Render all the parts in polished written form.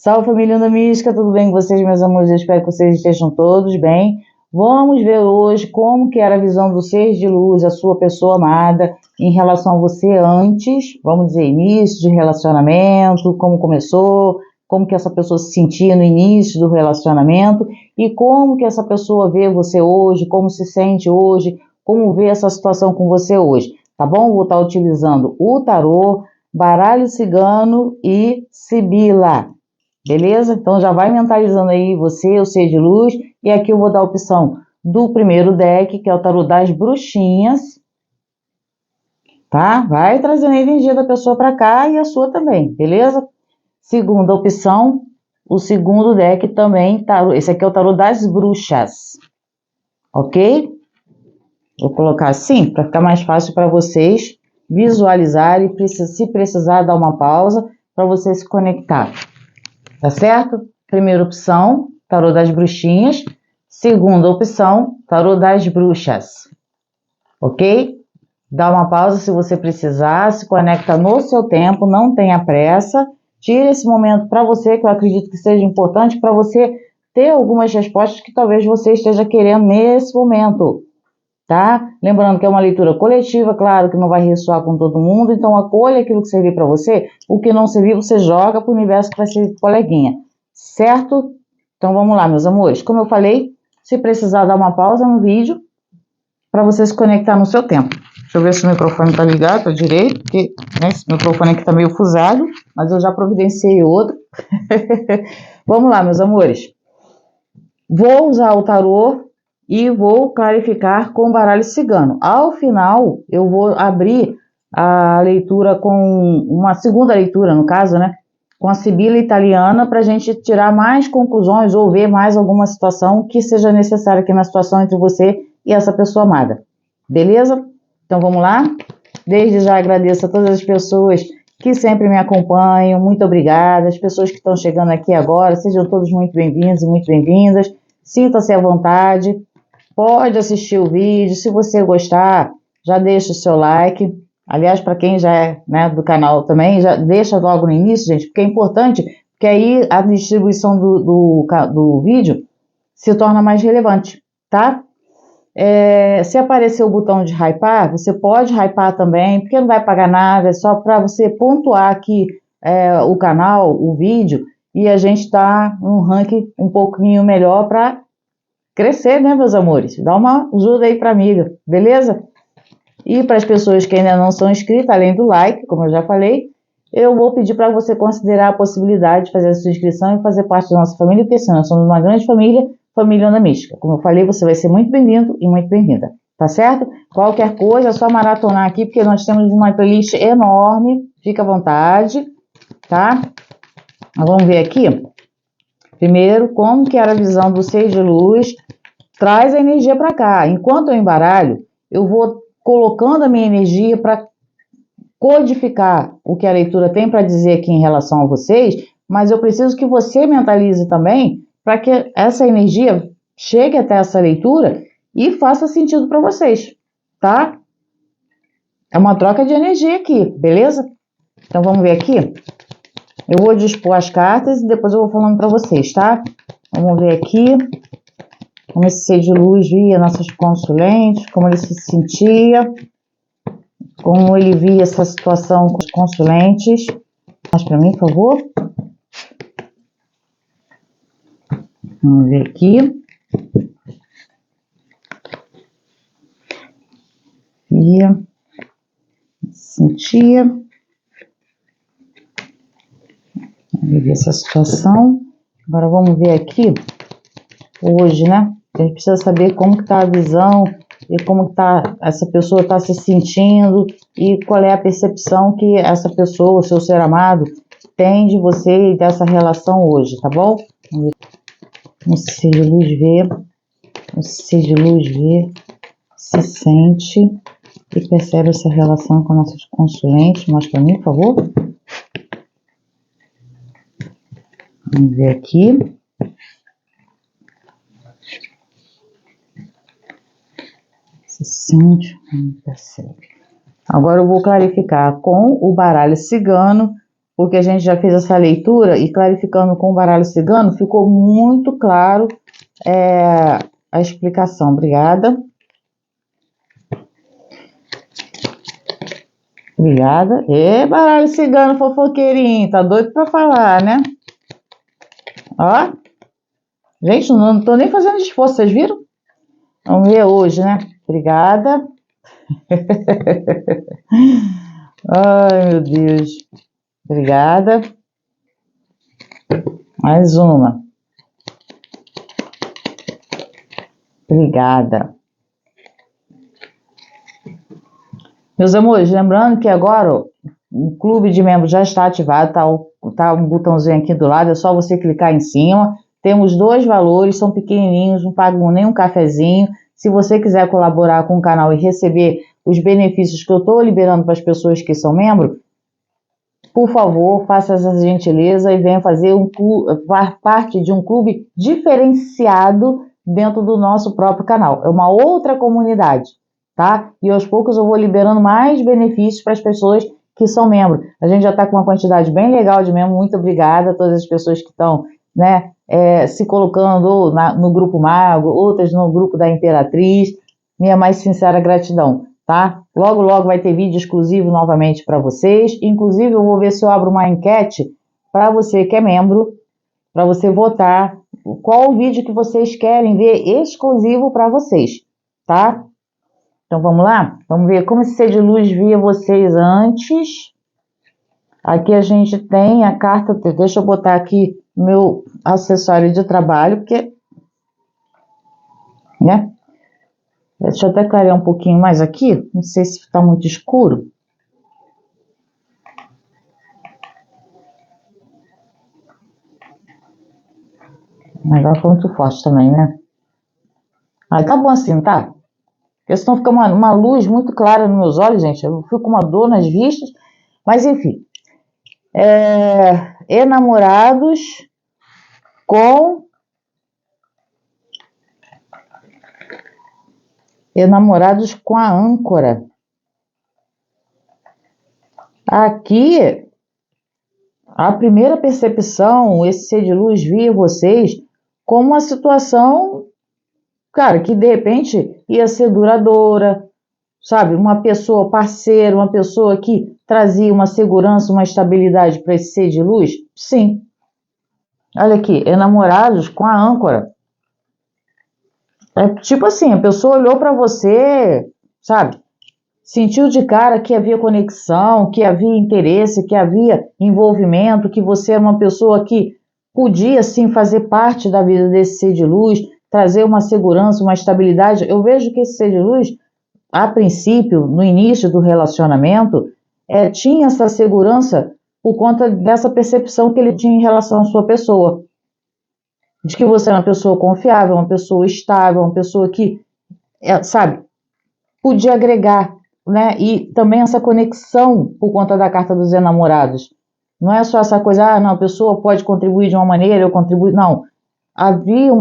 Salve, família Onda Mística, tudo bem com vocês, meus amores? Eu espero que vocês estejam todos bem. Vamos ver hoje como que era a visão do ser de luz, a sua pessoa amada, em relação a você antes, vamos dizer, início de relacionamento, como começou, como que essa pessoa se sentia no início do relacionamento e como que essa pessoa vê você hoje, como se sente hoje, como vê essa situação com você hoje, tá bom? Vou estar utilizando o tarô, baralho cigano e sibila. Beleza? Então já vai mentalizando aí você, o ser de luz, e aqui eu vou dar a opção do primeiro deck, que é o tarô das bruxinhas, tá? Vai trazendo a energia da pessoa para cá e a sua também, beleza? Segunda opção, o segundo deck também, tarô, esse aqui é o tarô das bruxas, ok? Vou colocar assim, para ficar mais fácil para vocês visualizarem, se precisar dar uma pausa, para você se conectar. Tá certo? Primeira opção, tarô das bruxinhas. Segunda opção, tarô das bruxas. Ok? Dá uma pausa se você precisar, se conecta no seu tempo, não tenha pressa. Tire esse momento para você, que eu acredito que seja importante para você ter algumas respostas que talvez você esteja querendo nesse momento. Tá? Lembrando que é uma leitura coletiva, claro que não vai ressoar com todo mundo, então acolha aquilo que servir para você, o que não servir você joga para o universo que vai ser coleguinha, certo? Então vamos lá, meus amores. Como eu falei, se precisar dar uma pausa no vídeo, para você se conectar no seu tempo. Deixa eu ver se o microfone está ligado, tá direito, porque né, esse microfone aqui está meio fusado, mas eu já providenciei outro. Vamos lá, meus amores. Vou usar o tarô e vou clarificar com o baralho cigano. Ao final, eu vou abrir a leitura com uma segunda leitura, no caso, né? Com a sibila italiana, para a gente tirar mais conclusões ou ver mais alguma situação que seja necessária aqui na situação entre você e essa pessoa amada. Beleza? Então vamos lá? Desde já agradeço a todas as pessoas que sempre me acompanham. Muito obrigada. As pessoas que estão chegando aqui agora, sejam todos muito bem-vindos e muito bem-vindas. Sinta-se à vontade. Pode assistir o vídeo, se você gostar, já deixa o seu like. Aliás, para quem já é né, do canal também, já deixa logo no início, gente, porque é importante, porque aí a distribuição do vídeo se torna mais relevante, tá? Se aparecer o botão de hypar, você pode hypar também, porque não vai pagar nada, é só para você pontuar aqui o canal, o vídeo, e a gente tá num ranking um pouquinho melhor para crescer, né, meus amores? Dá uma ajuda aí pra amiga, beleza? E para as pessoas que ainda não são inscritas, além do like, como eu já falei, eu vou pedir para você considerar a possibilidade de fazer a sua inscrição e fazer parte da nossa família, porque senão nós somos uma grande família, família Onda Mística. Como eu falei, você vai ser muito bem-vindo e muito bem-vinda, tá certo? Qualquer coisa é só maratonar aqui, porque nós temos uma playlist enorme, fica à vontade, tá? Mas vamos ver aqui. Primeiro, como que era a visão do ser de luz, traz a energia para cá. Enquanto eu embaralho, eu vou colocando a minha energia para codificar o que a leitura tem para dizer aqui em relação a vocês, mas eu preciso que você mentalize também para que essa energia chegue até essa leitura e faça sentido para vocês, tá? É uma troca de energia aqui, beleza? Então vamos ver aqui. Eu vou dispor as cartas e depois eu vou falando para vocês, tá? Vamos ver aqui como esse ser de luz via nossas consulentes, como ele se sentia, como ele via essa situação com os consulentes. Faz para mim, por favor. Vamos ver aqui. Via, sentia. Vamos ver essa situação. Agora vamos ver aqui, hoje, né? A gente precisa saber como que tá a visão e como que tá, essa pessoa está se sentindo e qual é a percepção que essa pessoa, o seu ser amado, tem de você e dessa relação hoje, tá bom? Vamos ver. Um ser de luz vê, um ser de luz vê, se sente e percebe essa relação com nossos consulentes. Mostra para mim, por favor. Vamos ver aqui. Se sente, percebe. Agora eu vou clarificar com o baralho cigano porque a gente já fez essa leitura e clarificando com o baralho cigano, ficou muito claro a explicação. Obrigada. Obrigada. E baralho cigano fofoqueirinho, tá doido pra falar, né? Ó. Gente, não tô nem fazendo esforço, vocês viram? Vamos ver hoje, né? Obrigada. Ai, meu Deus. Obrigada. Mais uma. Obrigada. Meus amores, lembrando que agora ó, o clube de membros já está ativado, tá um botãozinho aqui do lado, é só você clicar em cima. Temos 2 valores, são pequenininhos, não pagam nem um cafezinho. Se você quiser colaborar com o canal e receber os benefícios que eu estou liberando para as pessoas que são membros, por favor, faça essa gentileza e venha fazer parte de um clube diferenciado dentro do nosso próprio canal. É uma outra comunidade, tá? E aos poucos eu vou liberando mais benefícios para as pessoas que são membros. A gente já está com uma quantidade bem legal de membros. Muito obrigada a todas as pessoas que estão, né, se colocando no Grupo Mago, outras no Grupo da Imperatriz. Minha mais sincera gratidão. Tá? Logo, logo vai ter vídeo exclusivo novamente para vocês. Inclusive, eu vou ver se eu abro uma enquete para você que é membro, para você votar qual o vídeo que vocês querem ver exclusivo para vocês, tá? Então, vamos lá? Vamos ver como esse ser de luz via vocês antes. Aqui a gente tem a carta, deixa eu botar aqui meu acessório de trabalho, porque, né? Deixa eu até clarear um pouquinho mais aqui. Não sei se está muito escuro. Mas já foi muito forte também, né? Ah, tá bom assim, tá? Porque senão fica uma luz muito clara nos meus olhos, gente. Eu fico com uma dor nas vistas. Mas, enfim. Enamorados com... Enamorados com a âncora. Aqui, a primeira percepção, esse ser de luz via vocês como uma situação, cara, que de repente ia ser duradoura, sabe? Uma pessoa parceira, uma pessoa que trazia uma segurança, uma estabilidade para esse ser de luz? Sim. Olha aqui, enamorados com a âncora. É tipo assim, a pessoa olhou para você, sabe? Sentiu de cara que havia conexão, que havia interesse, que havia envolvimento, que você era uma pessoa que podia, sim, fazer parte da vida desse ser de luz, trazer uma segurança, uma estabilidade. Eu vejo que esse ser de luz, a princípio, no início do relacionamento, tinha essa segurança por conta dessa percepção que ele tinha em relação à sua pessoa. De que você é uma pessoa confiável, uma pessoa estável, uma pessoa que, sabe, podia agregar, né? E também essa conexão por conta da carta dos enamorados. Não é só essa coisa, não, a pessoa pode contribuir de uma maneira, eu contribuo. Não.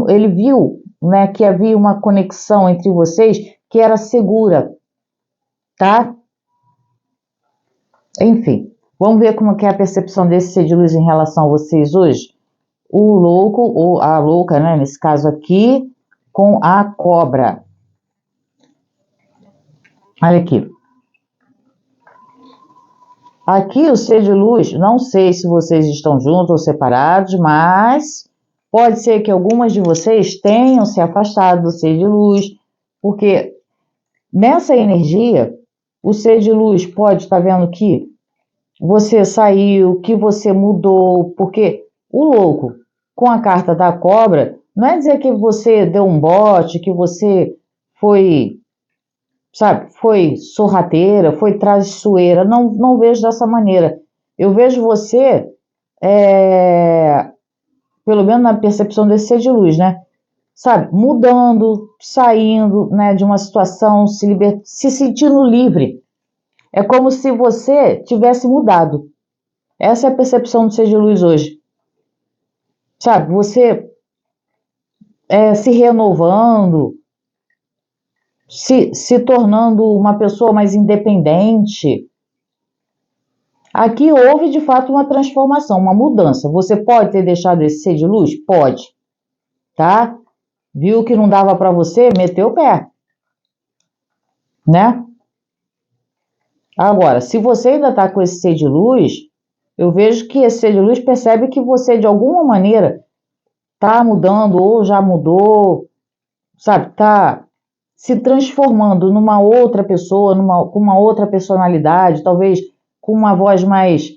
Ele viu, né, que havia uma conexão entre vocês que era segura, tá? Enfim, vamos ver como que é a percepção desse ser de luz em relação a vocês hoje. O louco, ou a louca, né, nesse caso aqui, com a cobra. Olha aqui. Aqui o ser de luz, não sei se vocês estão juntos ou separados, mas pode ser que algumas de vocês tenham se afastado do ser de luz, porque nessa energia, o ser de luz pode estar vendo que você saiu, que você mudou, porque o louco, com a carta da cobra, não é dizer que você deu um bote, que você foi, sabe, foi sorrateira, foi traiçoeira. Não vejo dessa maneira. Eu vejo você, pelo menos na percepção desse ser de luz, né? Sabe, mudando, saindo, né, de uma situação, se sentindo livre. É como se você tivesse mudado. Essa é a percepção do ser de luz hoje. Sabe, você se renovando, se tornando uma pessoa mais independente. Aqui houve de fato uma transformação, uma mudança. Você pode ter deixado esse ser de luz? Pode, tá? Viu que não dava para você? Meteu o pé, né? Agora, se você ainda está com esse ser de luz, eu vejo que esse ser de luz percebe que você, de alguma maneira, está mudando ou já mudou, sabe? Está se transformando numa outra pessoa, com uma outra personalidade, talvez com uma voz mais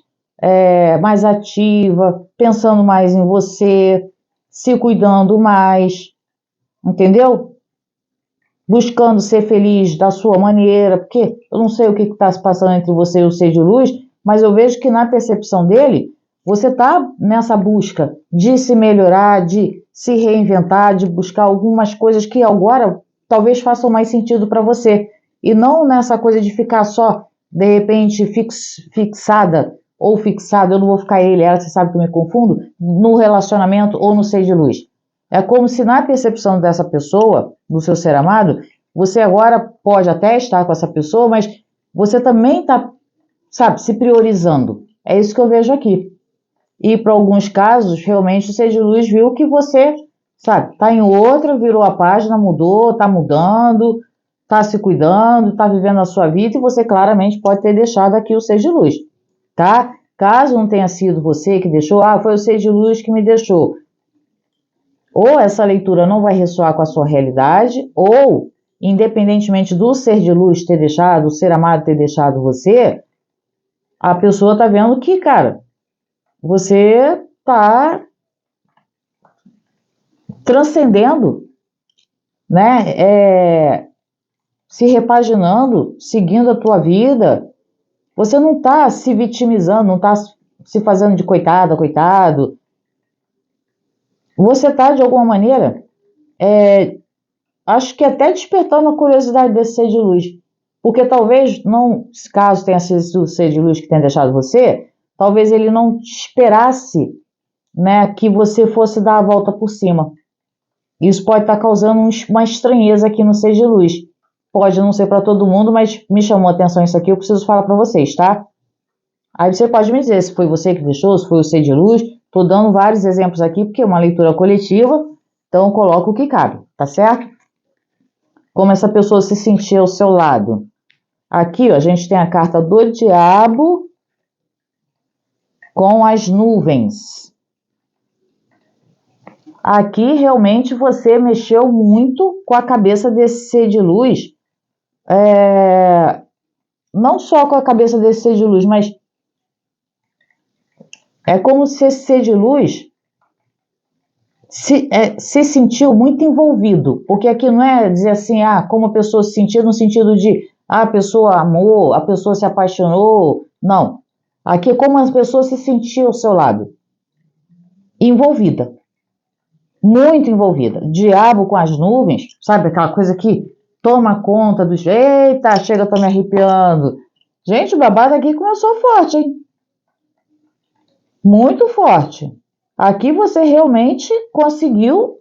ativa, pensando mais em você, se cuidando mais, entendeu? Buscando ser feliz da sua maneira, porque eu não sei o que está se passando entre você e o ser de luz, mas eu vejo que na percepção dele, você está nessa busca de se melhorar, de se reinventar, de buscar algumas coisas que agora talvez façam mais sentido para você. E não nessa coisa de ficar só, de repente, fixada ou fixado, eu não vou ficar ele, ela, você sabe que eu me confundo, no relacionamento ou no ser de luz. É como se na percepção dessa pessoa, do seu ser amado, você agora pode até estar com essa pessoa, mas você também está, sabe, se priorizando. É isso que eu vejo aqui. E para alguns casos, realmente o ser de luz viu que você, sabe, está em outra, virou a página, mudou, está mudando, está se cuidando, está vivendo a sua vida e você claramente pode ter deixado aqui o ser de luz, tá? Caso não tenha sido você que deixou, foi o ser de luz que me deixou. Ou essa leitura não vai ressoar com a sua realidade, ou, independentemente do ser de luz ter deixado, o ser amado ter deixado você, a pessoa está vendo que, cara, você está transcendendo, né? Se repaginando, seguindo a tua vida. Você não está se vitimizando, não está se fazendo de coitada, coitado. Você está, de alguma maneira, acho que até despertando a curiosidade desse ser de luz. Porque talvez, não, caso tenha sido o ser de luz que tenha deixado você, talvez ele não esperasse, né, que você fosse dar a volta por cima. Isso pode estar causando uma estranheza aqui no ser de luz. Pode não ser para todo mundo, mas me chamou a atenção isso aqui, eu preciso falar para vocês, tá? Aí você pode me dizer se foi você que deixou, se foi o ser de luz. Estou dando vários exemplos aqui, porque é uma leitura coletiva, então coloco o que cabe, tá certo? Como essa pessoa se sentia ao seu lado. Aqui, ó, a gente tem a carta do diabo com as nuvens. Aqui, realmente, você mexeu muito com a cabeça desse ser de luz. Não só com a cabeça desse ser de luz, mas é como se esse ser de luz se sentiu muito envolvido. Porque aqui não é dizer assim, como a pessoa se sentiu no sentido de a pessoa amou, a pessoa se apaixonou. Não. Aqui é como a pessoa se sentiu ao seu lado. Envolvida. Muito envolvida. Diabo com as nuvens, sabe aquela coisa que toma conta dos... Eita, chega, tô me arrepiando. Gente, o babado aqui começou forte, hein? Muito forte. Aqui você realmente conseguiu,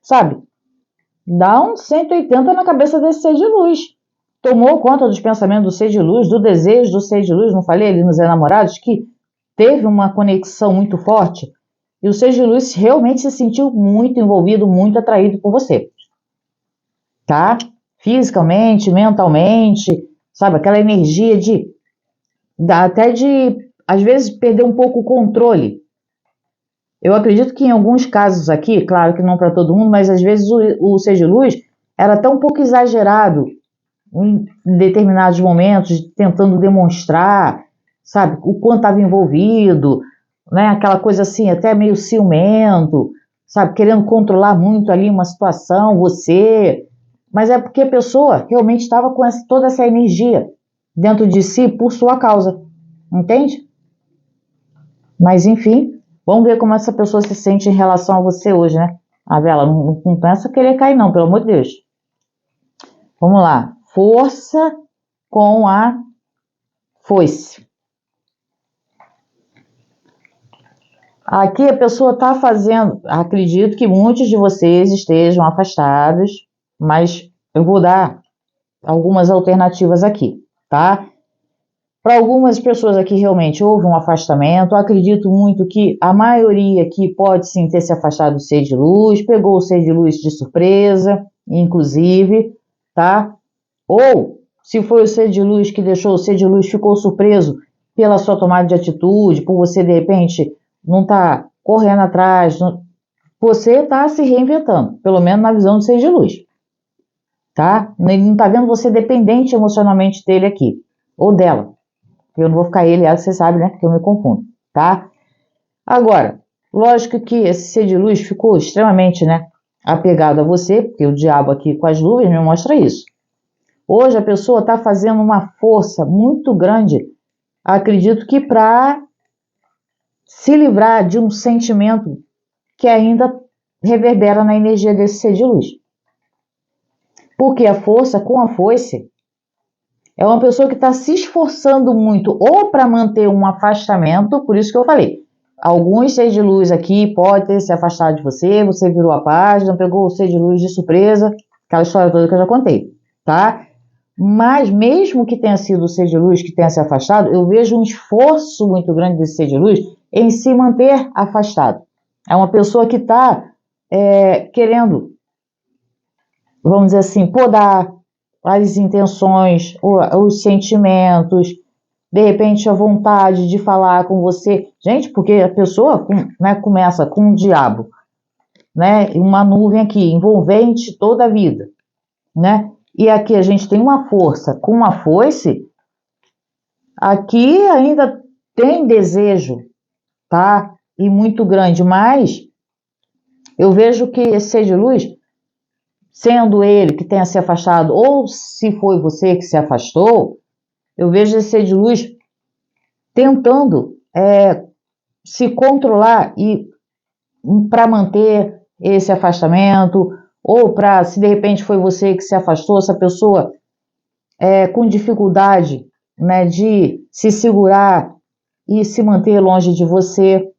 sabe, dar um 180 na cabeça desse ser de luz. Tomou conta dos pensamentos do ser de luz, do desejo do ser de luz. Não falei ali nos enamorados que teve uma conexão muito forte? E o ser de luz realmente se sentiu muito envolvido, muito atraído por você. Tá? Fisicamente, mentalmente, sabe? Aquela energia até de, às vezes, perder um pouco o controle. Eu acredito que em alguns casos aqui, claro que não para todo mundo, mas às vezes o ser de luz era até um pouco exagerado em determinados momentos, tentando demonstrar, sabe, o quanto estava envolvido, né? Aquela coisa assim, até meio ciumento, sabe, querendo controlar muito ali uma situação, você. Mas é porque a pessoa realmente estava com toda essa energia dentro de si por sua causa, entende? Mas enfim, vamos ver como essa pessoa se sente em relação a você hoje, né? Vela, não pensa querer cair não, pelo amor de Deus. Vamos lá. Força com a foice. Aqui a pessoa está fazendo, acredito que muitos de vocês estejam afastados, mas eu vou dar algumas alternativas aqui, tá? Para algumas pessoas aqui realmente houve um afastamento. Eu acredito muito que a maioria aqui pode sim ter se afastado do ser de luz, pegou o ser de luz de surpresa, inclusive, tá? Ou, se foi o ser de luz que deixou o ser de luz, ficou surpreso pela sua tomada de atitude, por você de repente não estar correndo atrás, você está se reinventando, pelo menos na visão do ser de luz, tá? Ele não está vendo você dependente emocionalmente dele aqui, ou dela. Eu não vou ficar ele, ela, você sabe, né? Porque eu me confundo, tá? Agora, lógico que esse ser de luz ficou extremamente, né, apegado a você, porque o diabo aqui com as nuvens me mostra isso. Hoje a pessoa está fazendo uma força muito grande, acredito que para se livrar de um sentimento que ainda reverbera na energia desse ser de luz. Porque a força com a foice é uma pessoa que está se esforçando muito ou para manter um afastamento, por isso que eu falei, alguns seres de luz aqui podem ter se afastado de você, você virou a página, pegou o ser de luz de surpresa, aquela história toda que eu já contei, tá? Mas mesmo que tenha sido o ser de luz que tenha se afastado, eu vejo um esforço muito grande desse ser de luz em se manter afastado. É uma pessoa que está querendo, vamos dizer assim, podar as intenções, os sentimentos, de repente a vontade de falar com você. Gente, porque a pessoa, né, começa com um diabo, né, uma nuvem aqui, envolvente toda a vida, né? E aqui a gente tem uma força com uma foice, aqui ainda tem desejo, tá? E muito grande, mas eu vejo que esse ser de luz, sendo ele que tenha se afastado, ou se foi você que se afastou, eu vejo esse ser de luz tentando se controlar e para manter esse afastamento, ou para, se de repente foi você que se afastou, essa pessoa com dificuldade, né, de se segurar e se manter longe de você,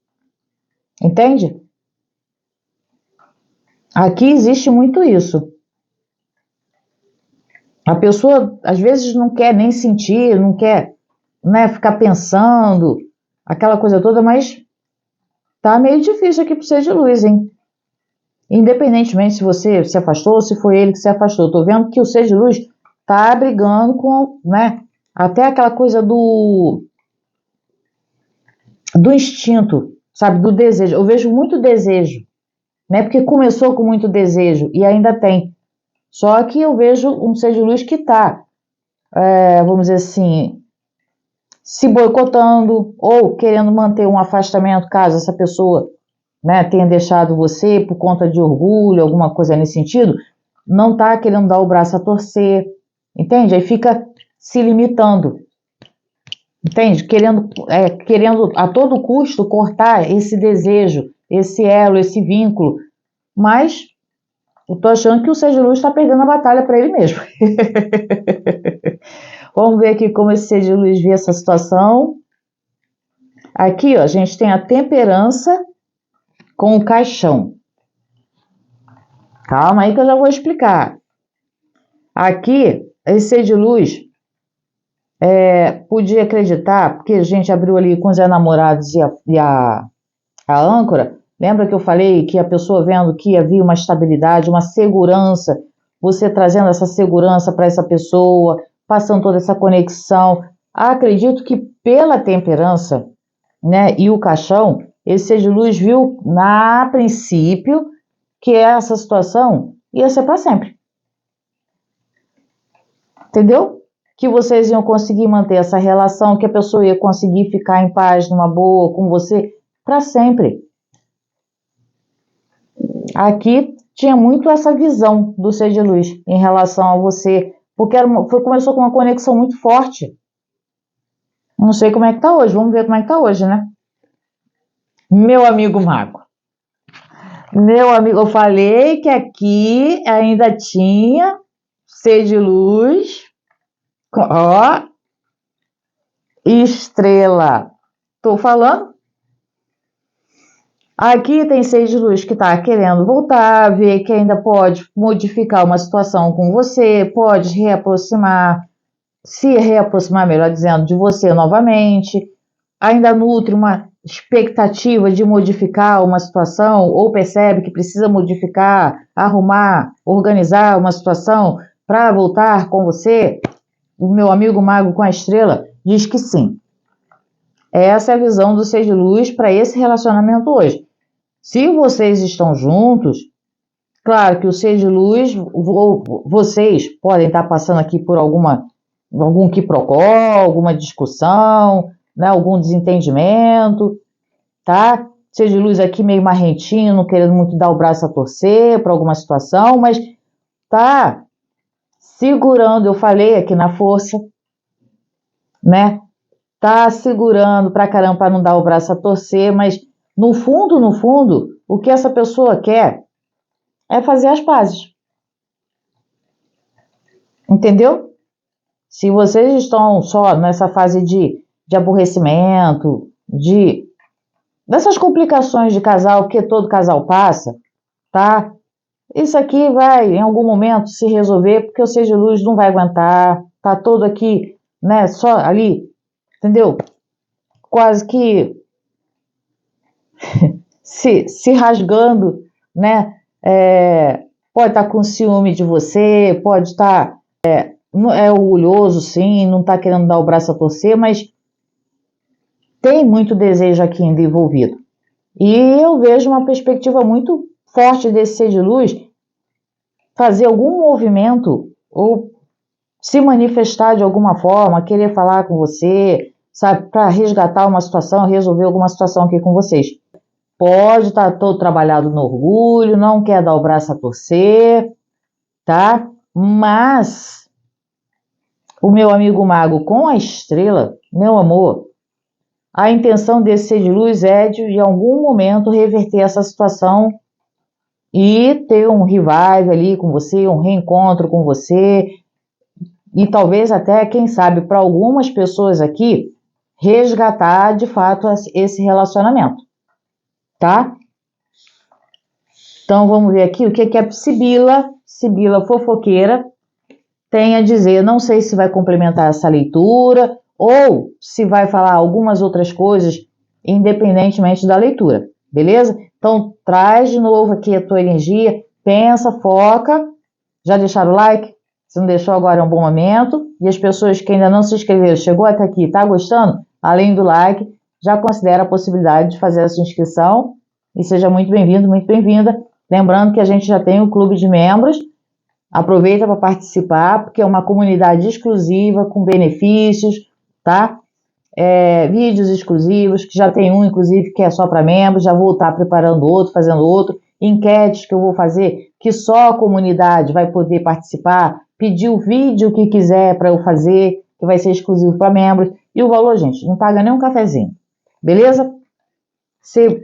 entende? Aqui existe muito isso. A pessoa às vezes não quer nem sentir, não quer, né, ficar pensando, aquela coisa toda, mas tá meio difícil aqui para ser de luz, hein? Independentemente se você se afastou ou se foi ele que se afastou, tô vendo que o ser de luz tá brigando com, né, até aquela coisa do instinto, sabe, do desejo. Eu vejo muito desejo, né, porque começou com muito desejo e ainda tem. Só que eu vejo um ser de luz que está, vamos dizer assim, se boicotando ou querendo manter um afastamento caso essa pessoa, né, tenha deixado você por conta de orgulho, alguma coisa nesse sentido, não está querendo dar o braço a torcer, entende? Aí fica se limitando, entende? Querendo a todo custo cortar esse desejo, esse elo, esse vínculo, mas eu tô achando que o ser de luz está perdendo a batalha para ele mesmo. Vamos ver aqui como esse ser de luz vê essa situação. Aqui, ó, a gente tem a temperança com o caixão. Calma aí que eu já vou explicar. Aqui, esse ser de luz podia acreditar, porque a gente abriu ali com os enamorados e a âncora. Lembra que eu falei que a pessoa vendo que havia uma estabilidade, uma segurança, você trazendo essa segurança para essa pessoa, passando toda essa conexão. Acredito que pela temperança, né, e o caixão, esse ser de luz viu, a princípio, que essa situação ia ser para sempre. Entendeu? Que vocês iam conseguir manter essa relação, que a pessoa ia conseguir ficar em paz, numa boa, com você, para sempre. Aqui tinha muito essa visão do ser de luz em relação a você, porque começou com uma conexão muito forte. Não sei como é que tá hoje, vamos ver como é que tá hoje, né? Meu amigo mago. Meu amigo, eu falei que aqui ainda tinha ser de luz, ó, estrela. Tô falando? Aqui tem ser de luz que está querendo voltar, ver que ainda pode modificar uma situação com você, pode reaproximar, se reaproximar, melhor dizendo, de você novamente, ainda nutre uma expectativa de modificar uma situação, ou percebe que precisa modificar, arrumar, organizar uma situação para voltar com você, o meu amigo mago com a estrela diz que sim. Essa é a visão do ser de luz para esse relacionamento hoje. Se vocês estão juntos, claro que o ser de luz, vocês podem estar passando aqui por algum quiprocó, alguma discussão, né, algum desentendimento, tá? Ser de luz aqui meio marrentinho, não querendo muito dar o braço a torcer para alguma situação, mas tá segurando, eu falei aqui na força, né? Tá segurando pra caramba para não dar o braço a torcer, mas no fundo, o que essa pessoa quer é fazer as pazes. Entendeu? Se vocês estão só nessa fase de aborrecimento, dessas complicações de casal que todo casal passa, tá? Isso aqui vai, em algum momento, se resolver, porque o ser de luz não vai aguentar, tá todo aqui, né, só ali, entendeu? Quase que se rasgando, né? Pode estar com ciúme de você, pode estar orgulhoso, sim, não está querendo dar o braço a torcer, mas tem muito desejo aqui ainda envolvido. E eu vejo uma perspectiva muito forte desse ser de luz fazer algum movimento ou se manifestar de alguma forma, querer falar com você, sabe, para resgatar uma situação, resolver alguma situação aqui com vocês. Pode estar todo trabalhado no orgulho, não quer dar o braço a torcer, tá? Mas o meu amigo mago com a estrela, meu amor, a intenção desse ser de luz é de, em algum momento, reverter essa situação e ter um revive ali com você, um reencontro com você, e talvez até, quem sabe, para algumas pessoas aqui, resgatar de fato esse relacionamento, tá? Então vamos ver aqui o que a Sibila fofoqueira tem a dizer. Não sei se vai complementar essa leitura ou se vai falar algumas outras coisas independentemente da leitura, beleza? Então traz de novo aqui a tua energia, pensa, foca. Já deixaram o like? Se não deixou, agora é um bom momento. E as pessoas que ainda não se inscreveram, chegou até aqui, tá gostando? Além do like, já considera a possibilidade de fazer essa inscrição. E seja muito bem-vindo, muito bem-vinda. Lembrando que a gente já tem um clube de membros. Aproveita para participar, porque é uma comunidade exclusiva, com benefícios, tá? Vídeos exclusivos, que já tem um, inclusive, que é só para membros. Já vou estar preparando outro, fazendo outro. Enquetes que eu vou fazer, que só a comunidade vai poder participar. Pedir o vídeo que quiser para eu fazer, que vai ser exclusivo para membros. E o valor, gente, não paga nem um cafezinho. Beleza?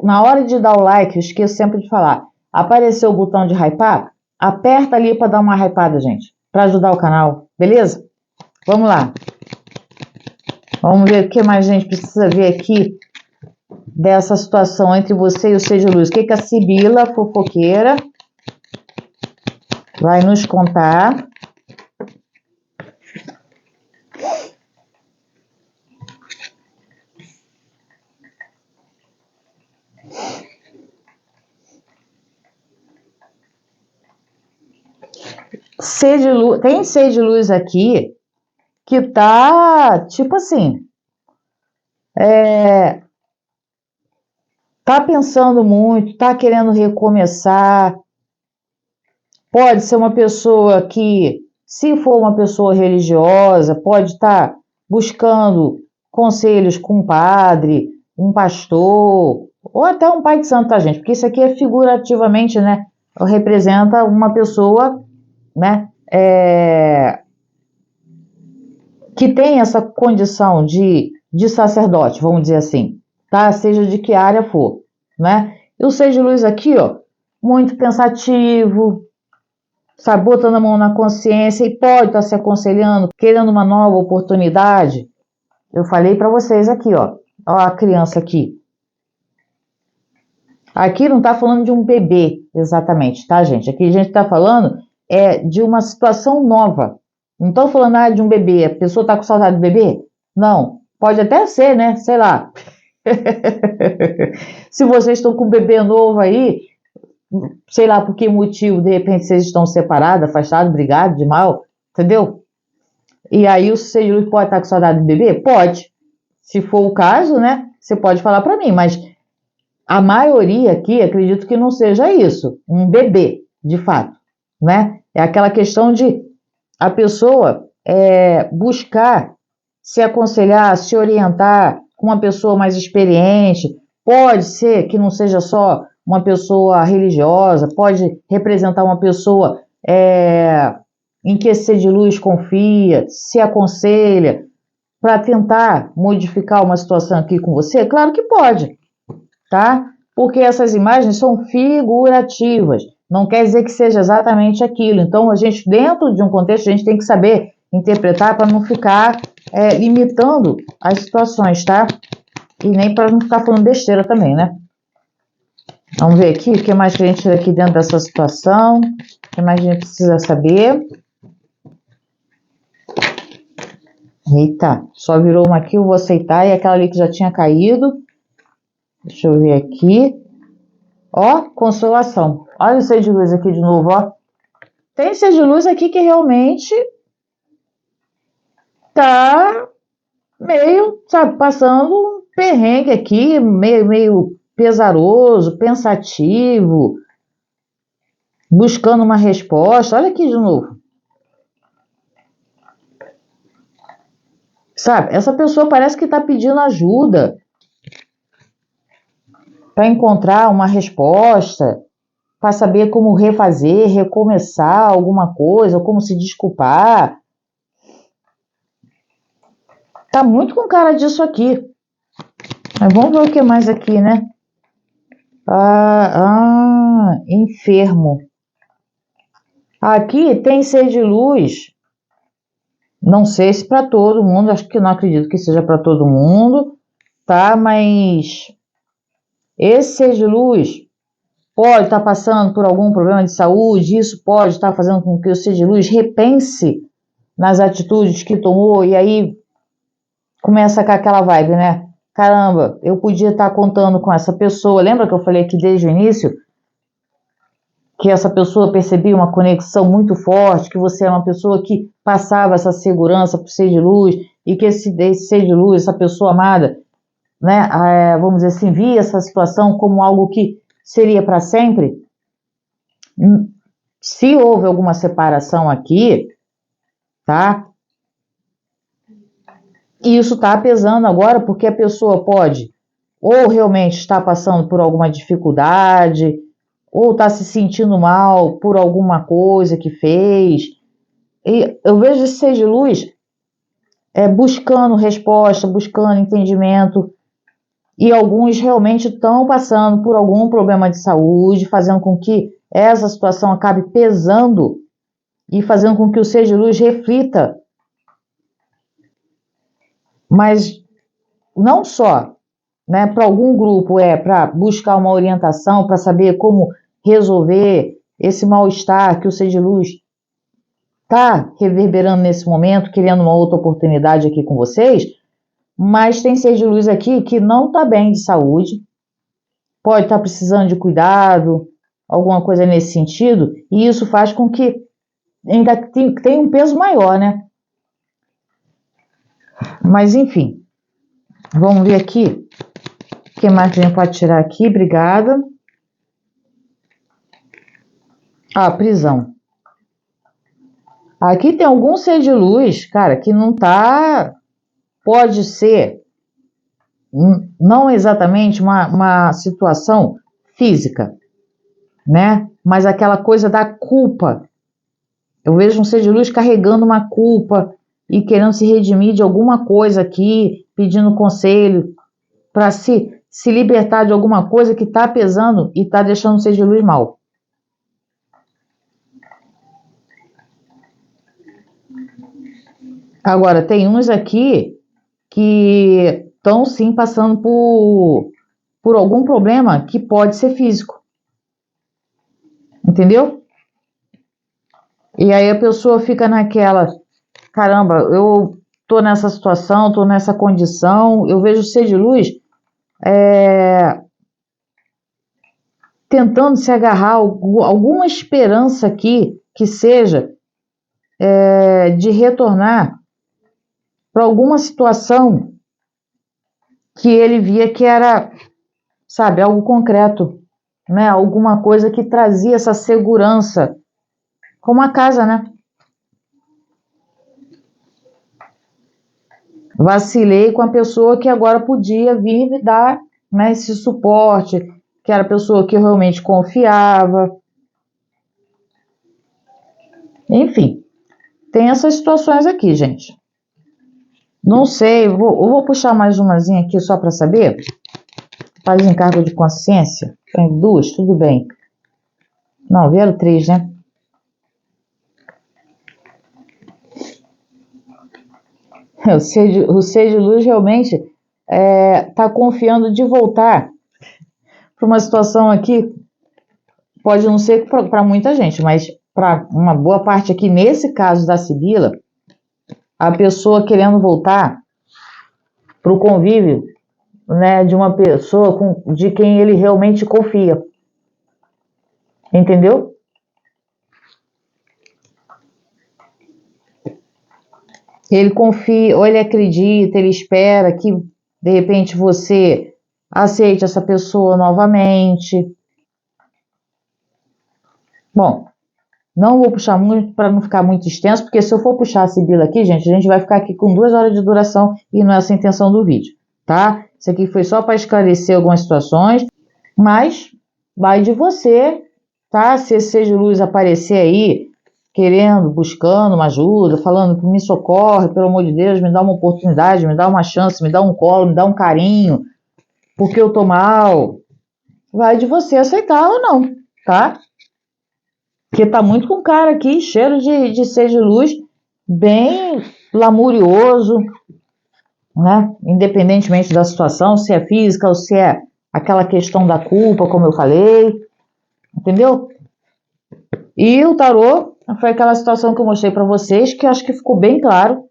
Na hora de dar o like, eu esqueço sempre de falar. Apareceu o botão de hypar? Aperta ali para dar uma hypada, gente. Para ajudar o canal. Beleza? Vamos lá. Vamos ver o que mais a gente precisa ver aqui dessa situação entre você e o ser de luz. O que a Sibila fofoqueira vai nos contar? Tem ser de luz aqui que tá, tipo assim, tá pensando muito, tá querendo recomeçar. Pode ser uma pessoa que, se for uma pessoa religiosa, pode estar buscando conselhos com um padre, um pastor, ou até um pai de santo, tá, gente? Porque isso aqui é figurativamente, né? Representa uma pessoa, né? Que tem essa condição de sacerdote, vamos dizer assim, tá? Seja de que área for, né? E o ser de luz aqui, ó, muito pensativo, sabe, botando a mão na consciência e pode estar se aconselhando, querendo uma nova oportunidade. Eu falei para vocês aqui, ó a criança aqui. Aqui não está falando de um bebê, exatamente, tá, gente? Aqui a gente está falando de uma situação nova, Não estou falando de um bebê, a pessoa está com saudade do bebê? Não, pode até ser, né? Sei lá. Se vocês estão com um bebê novo aí, sei lá por que motivo, de repente vocês estão separados, afastados, brigados, de mal, entendeu? E aí o ser de luz pode estar com saudade do bebê? Pode. Se for o caso, né? Você pode falar para mim, mas a maioria aqui, acredito que não seja isso, um bebê, de fato, né? É aquela questão de a pessoa buscar se aconselhar, se orientar com uma pessoa mais experiente. Pode ser que não seja só uma pessoa religiosa, pode representar uma pessoa em que esse ser de luz confia, se aconselha, para tentar modificar uma situação aqui com você? Claro que pode, tá? Porque essas imagens são figurativas, não quer dizer que seja exatamente aquilo. Então, a gente, dentro de um contexto, a gente tem que saber interpretar para não ficar limitando as situações, tá? E nem para não ficar falando besteira também, né? Vamos ver aqui o que mais que a gente tira aqui dentro dessa situação, o que mais a gente precisa saber. Eita, só virou uma aqui, eu vou aceitar, e aquela ali que já tinha caído. Deixa eu ver aqui. Ó, consolação. Olha o ser de luz aqui de novo, ó. Tem ser de luz aqui que realmente tá meio, sabe, passando um perrengue aqui, meio pesaroso, pensativo, buscando uma resposta. Olha aqui de novo. Sabe, essa pessoa parece que tá pedindo ajuda para encontrar uma resposta, para saber como refazer, recomeçar alguma coisa, ou como se desculpar. Tá muito com cara disso aqui. Mas vamos ver o que mais aqui, né? Enfermo. Aqui tem ser de luz. Não sei se para todo mundo, acho que não acredito que seja para todo mundo, tá? Mas esse ser de luz pode estar passando por algum problema de saúde, isso pode estar fazendo com que o ser de luz repense nas atitudes que tomou, e aí começa com aquela vibe, né? Caramba, eu podia estar contando com essa pessoa. Lembra que eu falei aqui desde o início que essa pessoa percebia uma conexão muito forte, que você é uma pessoa que passava essa segurança para o ser de luz, e que esse ser de luz, essa pessoa amada, né, vamos dizer assim, via essa situação como algo que seria para sempre? Se houve alguma separação aqui, tá? E isso está pesando agora, porque a pessoa pode ou realmente estar passando por alguma dificuldade, ou está se sentindo mal por alguma coisa que fez. E eu vejo esse ser de luz buscando resposta, buscando entendimento, e alguns realmente estão passando por algum problema de saúde, fazendo com que essa situação acabe pesando e fazendo com que o ser de luz reflita. Mas não só, né, para algum grupo para buscar uma orientação, para saber como resolver esse mal-estar que o ser de luz está reverberando nesse momento, querendo uma outra oportunidade aqui com vocês, mas tem ser de luz aqui que não está bem de saúde, pode estar precisando de cuidado, alguma coisa nesse sentido, e isso faz com que ainda tenha um peso maior, né? Mas enfim, vamos ver aqui o que mais a gente pode tirar aqui. Obrigada. Prisão. Aqui tem algum ser de luz, cara, que não tá... Pode ser, não exatamente uma situação física, né? Mas aquela coisa da culpa. Eu vejo um ser de luz carregando uma culpa e querendo se redimir de alguma coisa aqui, pedindo conselho para se libertar de alguma coisa que está pesando e está deixando o ser de luz mal. Agora, tem uns aqui que estão sim passando por algum problema que pode ser físico. Entendeu? E aí a pessoa fica naquela, caramba, eu tô nessa situação, tô nessa condição, eu vejo o ser de luz tentando se agarrar a alguma esperança aqui que seja de retornar para alguma situação que ele via que era, sabe, algo concreto, né? Alguma coisa que trazia essa segurança, como a casa, né? Vacilei com a pessoa que agora podia vir me dar, né, esse suporte, que era a pessoa que eu realmente confiava. Enfim, tem essas situações aqui, gente. Não sei, eu vou puxar mais umazinha aqui só para saber. Faz encargo de consciência. Tem duas, tudo bem. Não, vieram três, né? O ser de luz realmente está confiando de voltar para uma situação aqui. Pode não ser para muita gente, mas para uma boa parte aqui, nesse caso da Sibila, a pessoa querendo voltar para o convívio, né, de uma pessoa de quem ele realmente confia. Entendeu? Ele confia, ou ele acredita, ele espera que de repente você aceite essa pessoa novamente. Bom, não vou puxar muito para não ficar muito extenso, porque se eu for puxar a Sibila aqui, gente, a gente vai ficar aqui com 2 horas de duração e não é essa a intenção do vídeo, tá? Isso aqui foi só para esclarecer algumas situações, mas vai de você, tá? Se esse ser de luz aparecer aí, querendo, buscando uma ajuda, falando que me socorre, pelo amor de Deus, me dá uma oportunidade, me dá uma chance, me dá um colo, me dá um carinho, porque eu tô mal, vai de você aceitar ou não, tá? Porque tá muito com cara aqui, cheiro de ser de luz, bem lamurioso, né? Independentemente da situação, se é física ou se é aquela questão da culpa, como eu falei, entendeu? E o tarô foi aquela situação que eu mostrei para vocês, que acho que ficou bem claro,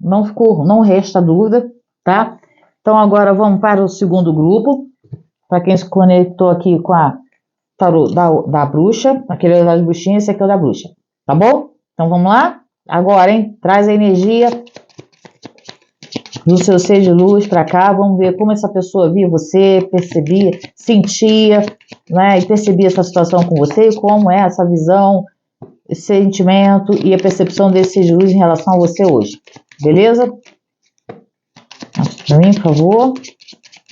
não resta dúvida, tá? Então agora vamos para o segundo grupo, para quem se conectou aqui com a tarô da bruxa, aquele é das bruxinhas, esse aqui é o da bruxa, tá bom? Então vamos lá? Agora, hein? Traz a energia do seu ser de luz para cá, vamos ver como essa pessoa via você, percebia, sentia, né? E percebia essa situação com você, como é essa visão, esse sentimento e a percepção desse ser de luz em relação a você hoje, beleza? Mostra para mim, por favor.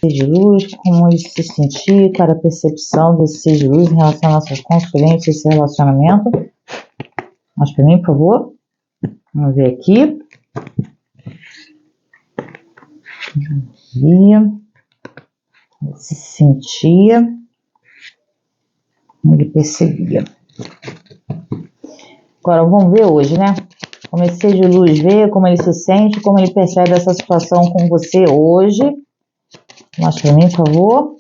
Ser de luz, como ele se sentir, cara, a percepção desse ser de luz em relação a nossas consulências, esse relacionamento. Mostra para mim, por favor. Vamos ver aqui. Via, se sentia, ele percebia. Agora vamos ver hoje, né? Como esse ser de luz vê, como ele se sente, como ele percebe essa situação com você hoje. Mostra para mim, por favor.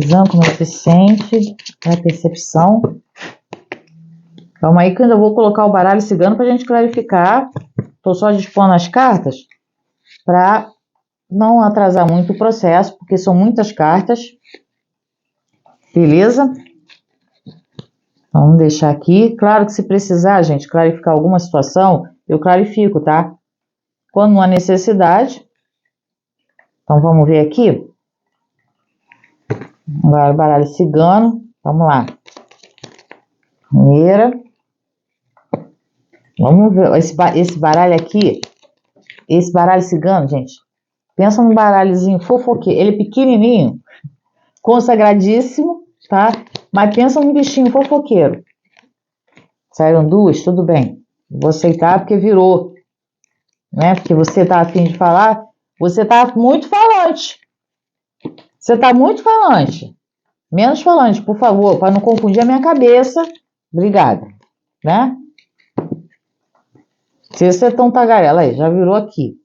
Visão, como ele se sente, a percepção. Calma aí que eu ainda vou colocar o baralho cigano para a gente clarificar. Estou só dispondo as cartas para não atrasar muito o processo, porque são muitas cartas. Beleza? Vamos deixar aqui. Claro que se precisar, gente, clarificar alguma situação, eu clarifico, tá? Quando não há necessidade. Então vamos ver aqui. Agora o baralho cigano. Vamos lá. Primeira. Vamos ver. Esse baralho aqui. Esse baralho cigano, gente. Pensa num baralhozinho fofoqueiro. Ele é pequenininho. Consagradíssimo, tá? Mas pensa num bichinho fofoqueiro. Saíram duas? Tudo bem. Vou aceitar porque virou. Né? Porque você tá a fim de falar. Você tá muito falante. Você tá muito falante. Menos falante, por favor, para não confundir a minha cabeça. Obrigada. Né? Se você é tão tagarela aí, já virou aqui.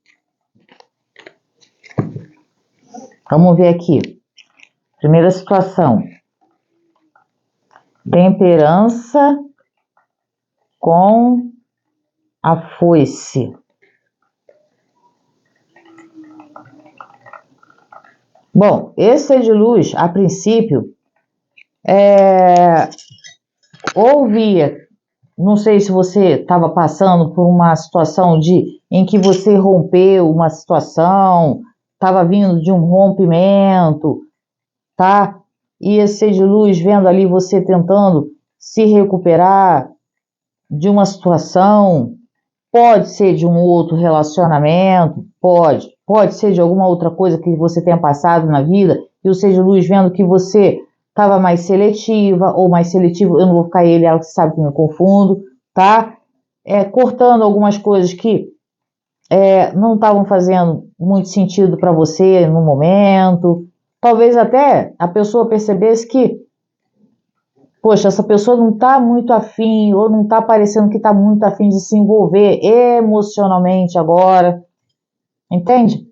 Vamos ver aqui. Primeira situação. Temperança com a foice. Bom, esse ser de luz, a princípio, ouvia, não sei se você estava passando por uma situação em que você rompeu uma situação, estava vindo de um rompimento, tá? E esse ser de luz vendo ali você tentando se recuperar de uma situação, pode ser de um outro relacionamento, pode ser de alguma outra coisa que você tenha passado na vida, e o ser de luz vendo que você estava mais seletiva, ou mais seletivo, eu não vou ficar ele, ela que sabe que me confundo, tá? Cortando algumas coisas que não estavam fazendo muito sentido para você no momento. Talvez até a pessoa percebesse que, poxa, essa pessoa não está muito afim, ou não está parecendo que está muito afim de se envolver emocionalmente agora, entende?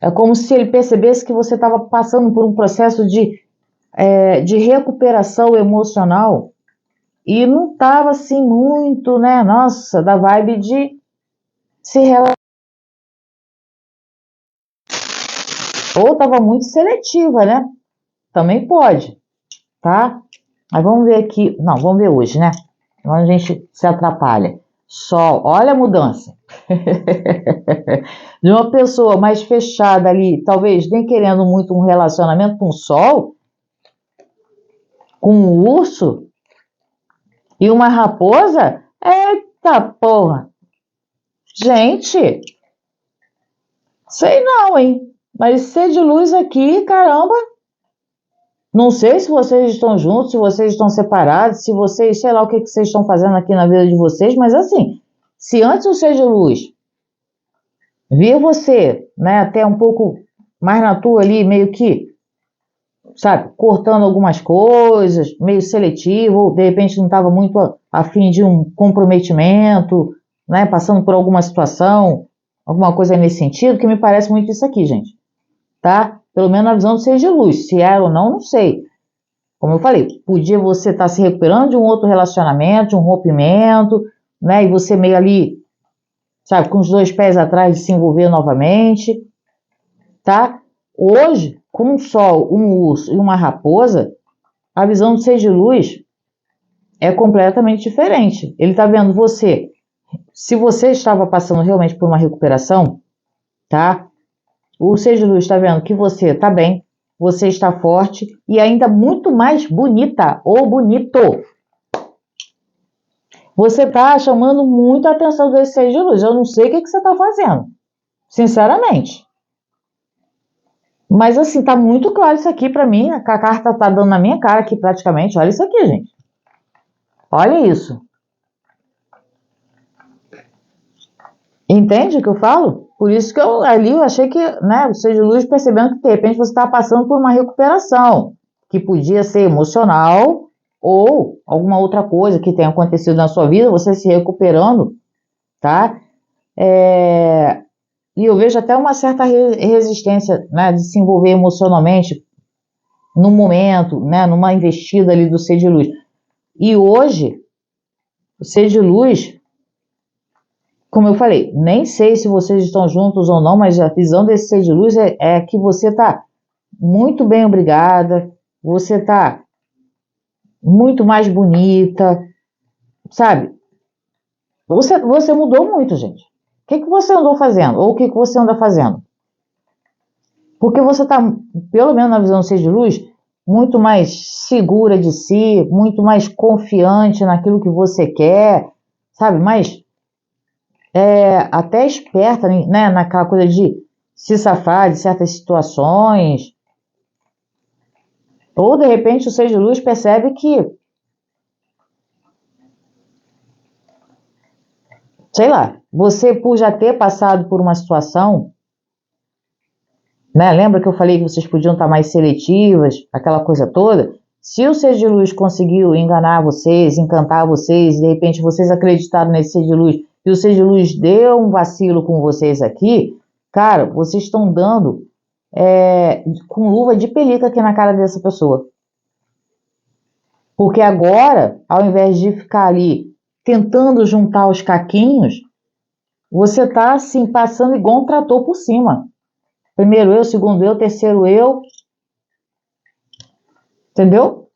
É como se ele percebesse que você estava passando por um processo de recuperação emocional e não estava assim muito, né, nossa, da vibe de se relacionar. Ou estava muito seletiva, né? Também pode, tá? Mas vamos ver aqui, não, vamos ver hoje, né? Senão a gente se atrapalha. Sol, olha a mudança. De uma pessoa mais fechada ali, talvez nem querendo muito um relacionamento com o sol, com um urso e uma raposa. Eita porra! Gente, sei não, hein? Mas ser de luz aqui, caramba. Não sei se vocês estão juntos, se vocês estão separados, se vocês, sei lá o que vocês estão fazendo aqui na vida de vocês, mas assim, se antes o ser de luz via você, né, até um pouco mais na tua ali, meio que, sabe, cortando algumas coisas, meio seletivo, ou de repente não estava muito a fim de um comprometimento, né, passando por alguma situação, alguma coisa nesse sentido, que me parece muito isso aqui, gente, tá? Pelo menos na visão do ser de luz, se era ou não, não sei. Como eu falei, podia você estar se recuperando de um outro relacionamento, de um rompimento, né, e você meio ali, sabe, com os dois pés atrás de se envolver novamente, tá? Hoje, com um sol, um urso e uma raposa, a visão do ser de luz é completamente diferente. Ele está vendo você. Se você estava passando realmente por uma recuperação, tá? O ser de luz está vendo que você está bem, você está forte e ainda muito mais bonita ou bonito. Você está chamando muito a atenção desse ser de luz. Eu não sei o que você está fazendo, sinceramente. Mas assim, tá muito claro isso aqui pra mim. A carta tá dando na minha cara aqui praticamente. Olha isso aqui, gente. Olha isso. Entende o que eu falo? Por isso que eu achei que, né, o ser de luz percebendo que de repente você está passando por uma recuperação, que podia ser emocional ou alguma outra coisa que tenha acontecido na sua vida, você se recuperando, tá? E eu vejo até uma certa resistência, né, de se envolver emocionalmente no momento, né, numa investida ali do ser de luz. E hoje, o ser de luz, como eu falei, nem sei se vocês estão juntos ou não, mas a visão desse ser de luz é que você está muito bem obrigada, você está muito mais bonita, sabe? Você mudou muito, gente. O que você andou fazendo? Ou o que você anda fazendo? Porque você está, pelo menos na visão do ser de luz, muito mais segura de si, muito mais confiante naquilo que você quer, sabe? Mais até esperta, né? Naquela coisa de se safar de certas situações. Ou, de repente, o ser de luz percebe que, sei lá, você, por já ter passado por uma situação, né? Lembra que eu falei que vocês podiam estar mais seletivas, aquela coisa toda? Se o ser de luz conseguiu enganar vocês, encantar vocês, de repente vocês acreditaram nesse ser de luz, e o ser de luz deu um vacilo com vocês aqui, cara, vocês estão dando com luva de pelica aqui na cara dessa pessoa. Porque agora, ao invés de ficar ali tentando juntar os caquinhos, você tá assim, passando igual um trator por cima. Primeiro eu, segundo eu, terceiro eu. Entendeu?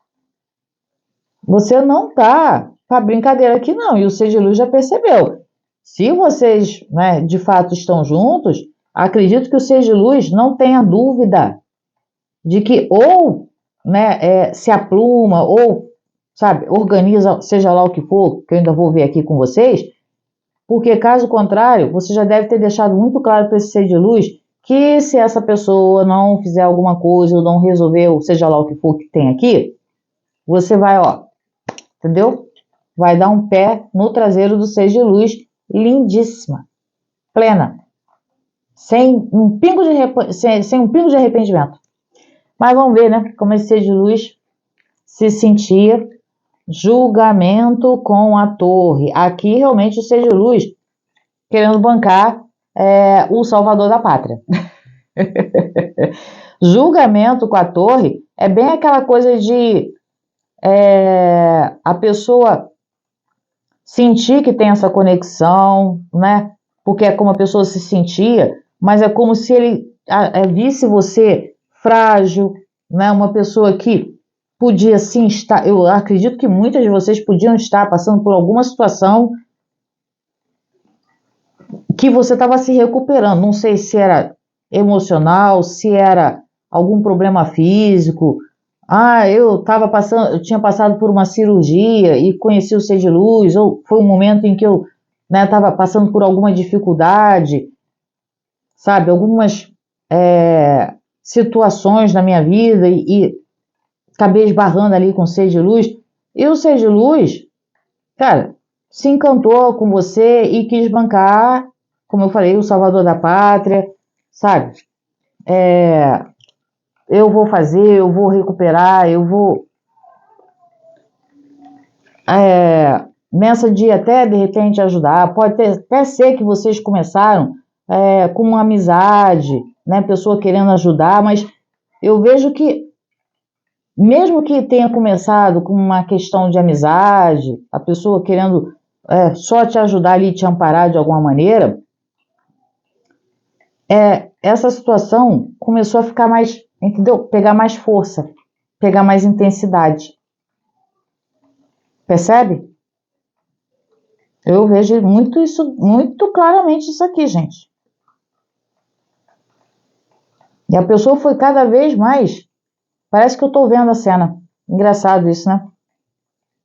Você não tá pra brincadeira aqui não. E o Ser de Luz já percebeu. Se vocês, né, de fato estão juntos, acredito que o Ser de Luz não tenha dúvida de que ou, né, se apluma ou, sabe, organiza, seja lá o que for, que eu ainda vou ver aqui com vocês, porque caso contrário, você já deve ter deixado muito claro para esse Ser de Luz que se essa pessoa não fizer alguma coisa ou não resolver, ou seja lá o que for que tem aqui, você vai, ó, entendeu? Vai dar um pé no traseiro do Ser de Luz, lindíssima, plena, sem um pingo de arrependimento. Mas vamos ver, né, como esse Ser de Luz se sentia. Julgamento com a Torre. Aqui realmente o Ser de Luz querendo bancar o salvador da pátria. Julgamento com a Torre é bem aquela coisa de a pessoa sentir que tem essa conexão, né? Porque é como a pessoa se sentia, mas é como se ele visse você frágil, né? Uma pessoa que podia sim estar, eu acredito que muitas de vocês podiam estar passando por alguma situação que você estava se recuperando, não sei se era emocional, se era algum problema físico. Eu tinha passado por uma cirurgia e conheci o Ser de Luz, ou foi um momento em que eu estava passando por alguma dificuldade, sabe, algumas situações na minha vida e acabei esbarrando ali com o Ser de Luz. E o Ser de Luz, cara, se encantou com você e quis bancar, como eu falei, o salvador da pátria, sabe? Eu vou fazer, eu vou recuperar, eu vou nessa dia até de repente ajudar. Pode até ser que vocês começaram com uma amizade, né? Pessoa querendo ajudar, mas eu vejo que mesmo que tenha começado com uma questão de amizade, a pessoa querendo só te ajudar ali, te amparar de alguma maneira, essa situação começou a ficar mais, entendeu? Pegar mais força, pegar mais intensidade. Percebe? Eu vejo muito isso, muito claramente isso aqui, gente. E a pessoa foi cada vez mais. Parece que eu tô vendo a cena. Engraçado isso, né?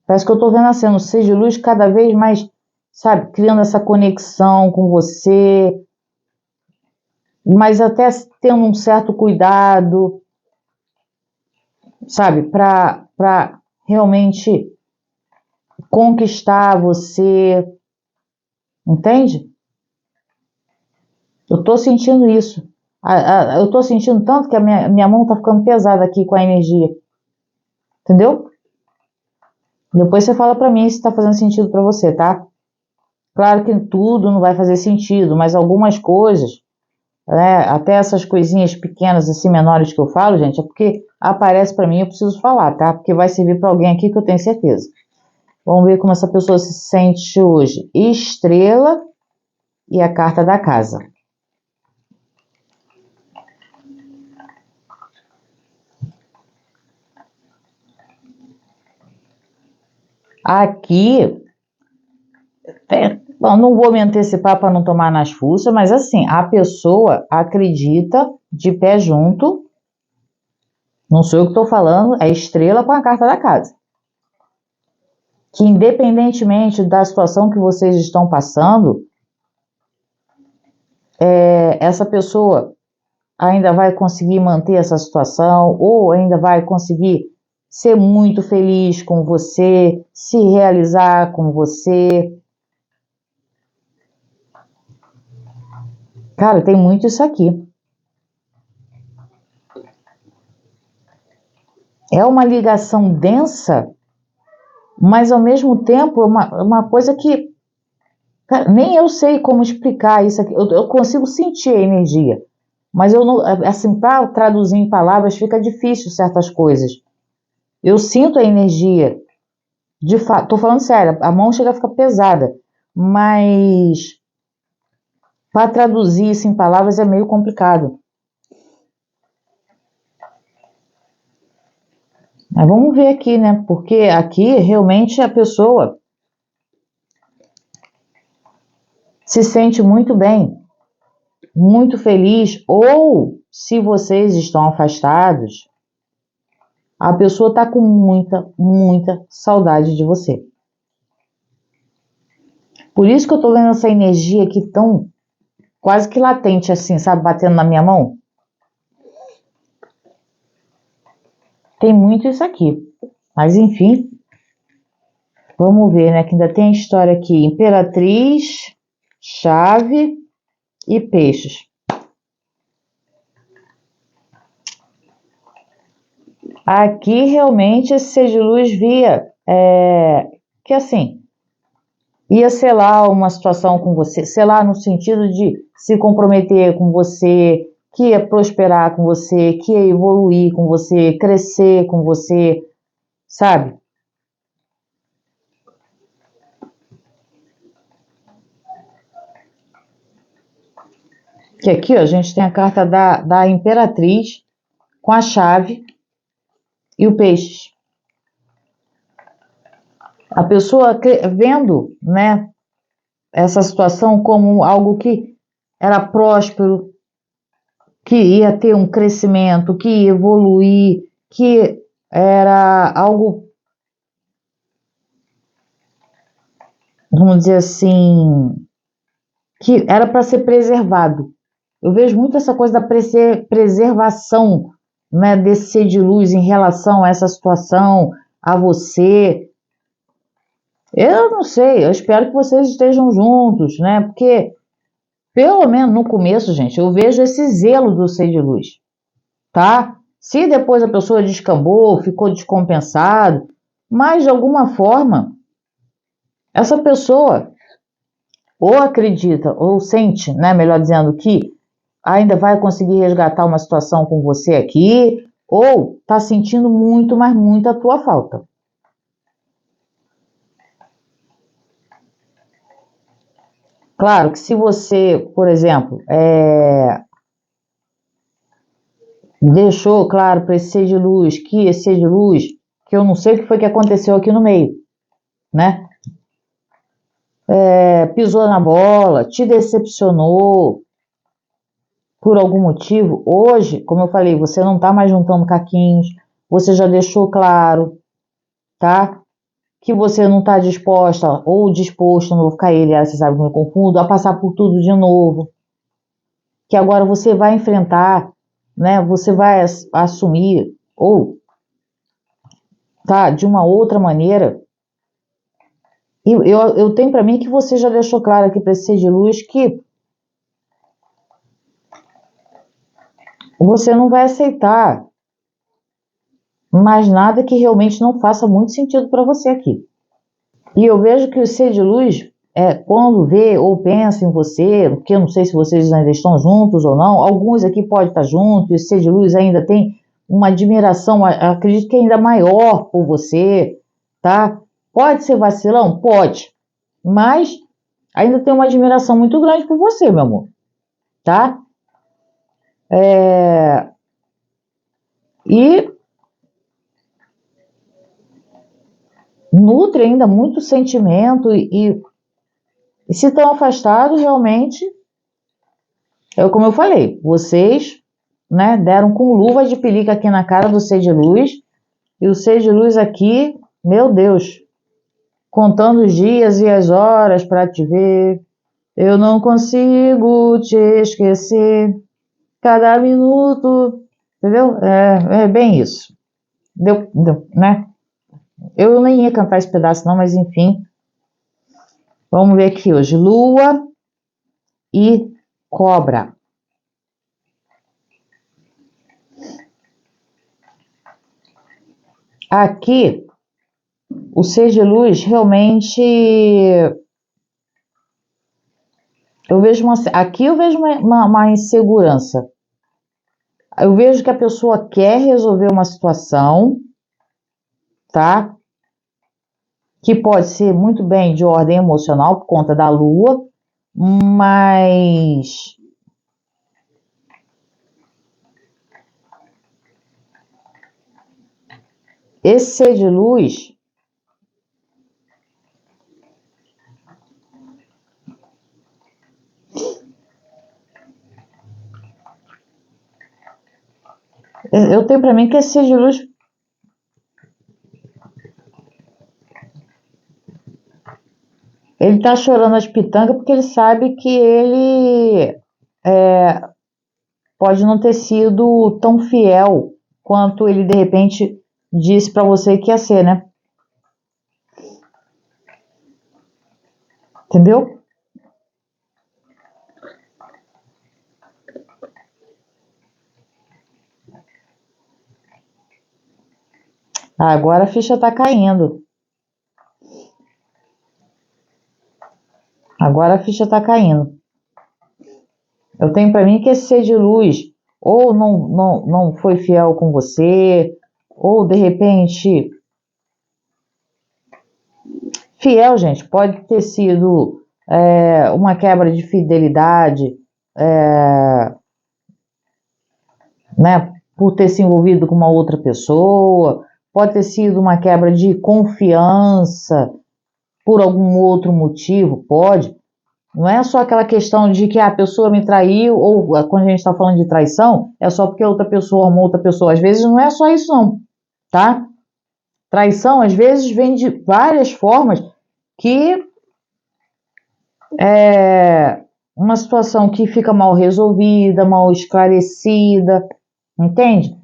Parece que eu tô vendo a cena. O Ser de Luz cada vez mais, sabe, criando essa conexão com você, mas até tendo um certo cuidado, sabe, para realmente conquistar você, entende? Eu tô sentindo isso. Eu tô sentindo tanto que a minha mão tá ficando pesada aqui com a energia, entendeu? Depois você fala pra mim se tá fazendo sentido pra você, tá? Claro que tudo não vai fazer sentido, mas algumas coisas, até essas coisinhas pequenas, assim, menores que eu falo, gente, é porque aparece pra mim e eu preciso falar, tá? Porque vai servir pra alguém aqui que eu tenho certeza. Vamos ver como essa pessoa se sente hoje. Estrela e a carta da casa. Aqui, bom, não vou me antecipar para não tomar nas fuças, mas assim, a pessoa acredita de pé junto, não sou eu que estou falando, é estrela com a carta da casa. Que independentemente da situação que vocês estão passando, essa pessoa ainda vai conseguir manter essa situação, ou ainda vai conseguir ser muito feliz com você, se realizar com você. Cara, tem muito isso aqui. É uma ligação densa, mas ao mesmo tempo uma coisa que, cara, nem eu sei como explicar isso aqui. Eu consigo sentir a energia, mas eu não, assim, para traduzir em palavras fica difícil certas coisas. Eu sinto a energia, De fato, tô falando sério, a mão chega a ficar pesada, mas para traduzir isso em palavras é meio complicado. Mas vamos ver aqui, né? Porque aqui realmente a pessoa se sente muito bem, muito feliz, ou se vocês estão afastados, a pessoa está com muita, muita saudade de você. Por isso que eu tô vendo essa energia aqui tão quase que latente assim, sabe? Batendo na minha mão. Tem muito isso aqui. Mas enfim, vamos ver, né? Que ainda tem a história aqui: Imperatriz, Chave e Peixes. Aqui realmente esse ser de luz via que assim, ia selar uma situação com você, selar no sentido de se comprometer com você, que ia prosperar com você, que ia evoluir com você, crescer com você, sabe? Que aqui, ó, a gente tem a carta da Imperatriz com a chave e o peixe. A pessoa vendo, né, essa situação como algo que era próspero, que ia ter um crescimento, que ia evoluir, que era algo, vamos dizer assim, que era para ser preservado. Eu vejo muito essa coisa da preservação, né, desse ser de luz em relação a essa situação, a você. Eu não sei, eu espero que vocês estejam juntos, né? Porque, pelo menos no começo, gente, eu vejo esse zelo do ser de luz, tá? Se depois a pessoa descambou, ficou descompensado, mas de alguma forma, essa pessoa ou acredita, ou sente, né? Melhor dizendo, que ainda vai conseguir resgatar uma situação com você aqui, ou tá sentindo muito, mas muito a tua falta. Claro que se você, por exemplo, deixou claro para esse ser de luz que esse ser de luz, que eu não sei o que foi que aconteceu aqui no meio, né? Pisou na bola, te decepcionou por algum motivo. Hoje, como eu falei, você não tá mais juntando caquinhos, você já deixou claro, tá? Que você não tá disposta ou disposto, não vou ficar ele, você sabe que eu me confundo, a passar por tudo de novo. Que agora você vai enfrentar, né? Você vai assumir, ou tá, de uma outra maneira. E eu tenho para mim que você já deixou claro aqui para esse ser de luz que você não vai aceitar mais nada que realmente não faça muito sentido para você aqui. E eu vejo que o ser de luz, quando vê ou pensa em você, porque eu não sei se vocês ainda estão juntos ou não, alguns aqui podem estar juntos, e o ser de luz ainda tem uma admiração, acredito que ainda maior por você, tá? Pode ser vacilão? Pode. Mas ainda tem uma admiração muito grande por você, meu amor, tá? E nutre ainda muito sentimento e se estão afastados, realmente, como eu falei, vocês, né, deram com luva de pelica aqui na cara do ser de luz, e o ser de luz aqui, meu Deus, contando os dias e as horas para te ver, eu não consigo te esquecer, cada minuto, entendeu? É bem isso. Deu, né? Eu nem ia cantar esse pedaço não, mas enfim, vamos ver aqui hoje, Lua e Cobra. Aqui, o ser de luz realmente, aqui eu vejo uma insegurança. Eu vejo que a pessoa quer resolver uma situação, tá? que pode ser muito bem de ordem emocional por conta da lua, mas esse ser de luz, eu tenho para mim que esse ser de luz, ele tá chorando as pitangas porque ele sabe que ele pode não ter sido tão fiel quanto ele de repente disse para você que ia ser, né? Entendeu? Agora a ficha tá caindo. Agora a ficha tá caindo. Eu tenho para mim que esse ser de luz ou não foi fiel com você, ou de repente fiel, gente, pode ter sido uma quebra de fidelidade, né, por ter se envolvido com uma outra pessoa, pode ter sido uma quebra de confiança por algum outro motivo, pode. Não é só aquela questão de que a pessoa me traiu, ou quando a gente está falando de traição, é só porque outra pessoa amou outra pessoa. Às vezes não é só isso não, tá? Traição, às vezes, vem de várias formas que é uma situação que fica mal resolvida, mal esclarecida, entende?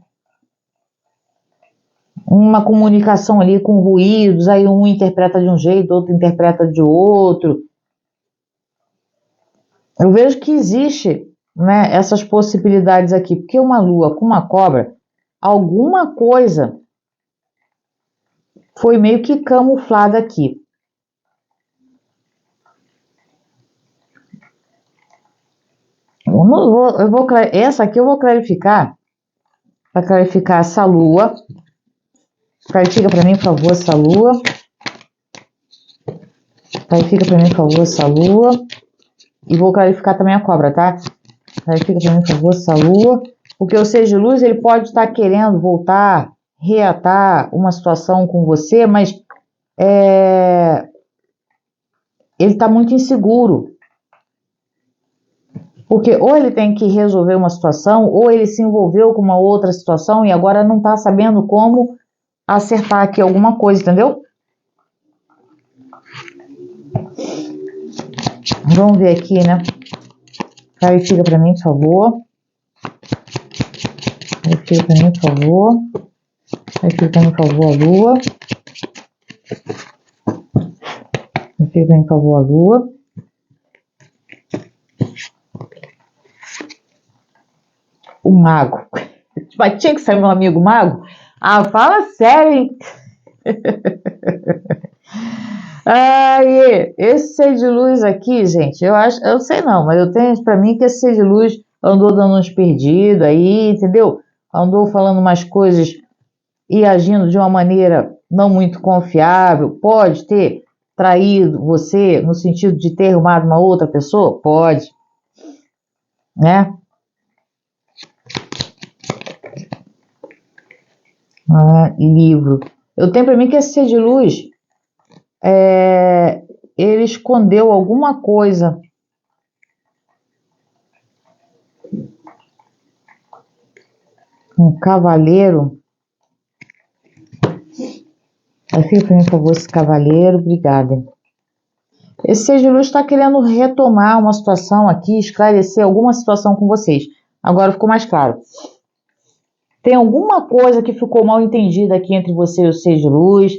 Uma comunicação ali com ruídos, aí um interpreta de um jeito, outro interpreta de outro. Eu vejo que existe, né, essas possibilidades aqui, porque uma lua com uma cobra, alguma coisa foi meio que camuflada aqui. Essa aqui eu vou clarificar, para clarificar essa lua. Clarifica para mim, por favor, essa lua. Clarifica para mim, por favor, essa lua. E vou clarificar também a cobra, tá? Clarifica para mim, por favor, essa lua. Porque o ser de luz, ele pode estar querendo voltar, reatar uma situação com você, mas ele está muito inseguro. Porque ou ele tem que resolver uma situação, ou ele se envolveu com uma outra situação e agora não está sabendo como acertar aqui alguma coisa, entendeu? Vamos ver aqui, né? Clarifica para mim, por favor. Clarifica para mim, por favor. Clarifica para mim, por favor, a lua. Clarifica para mim, por favor, a lua. O mago. Mas tinha que sair meu amigo mago? Ah, fala sério, hein? Aí, esse ser de luz aqui, gente, eu sei não, mas eu tenho pra mim que esse ser de luz andou dando uns perdidos aí, entendeu? Andou falando umas coisas e agindo de uma maneira não muito confiável. Pode ter traído você no sentido de ter arrumado uma outra pessoa? Pode, né? Livro. Eu tenho pra mim que esse ser de luz ele escondeu alguma coisa. Um cavaleiro. Fica para mim, por favor, esse cavaleiro. Obrigada. Esse ser de luz está querendo retomar uma situação aqui, esclarecer alguma situação com vocês. Agora ficou mais claro. Tem alguma coisa que ficou mal entendida aqui entre você e o ser de luz,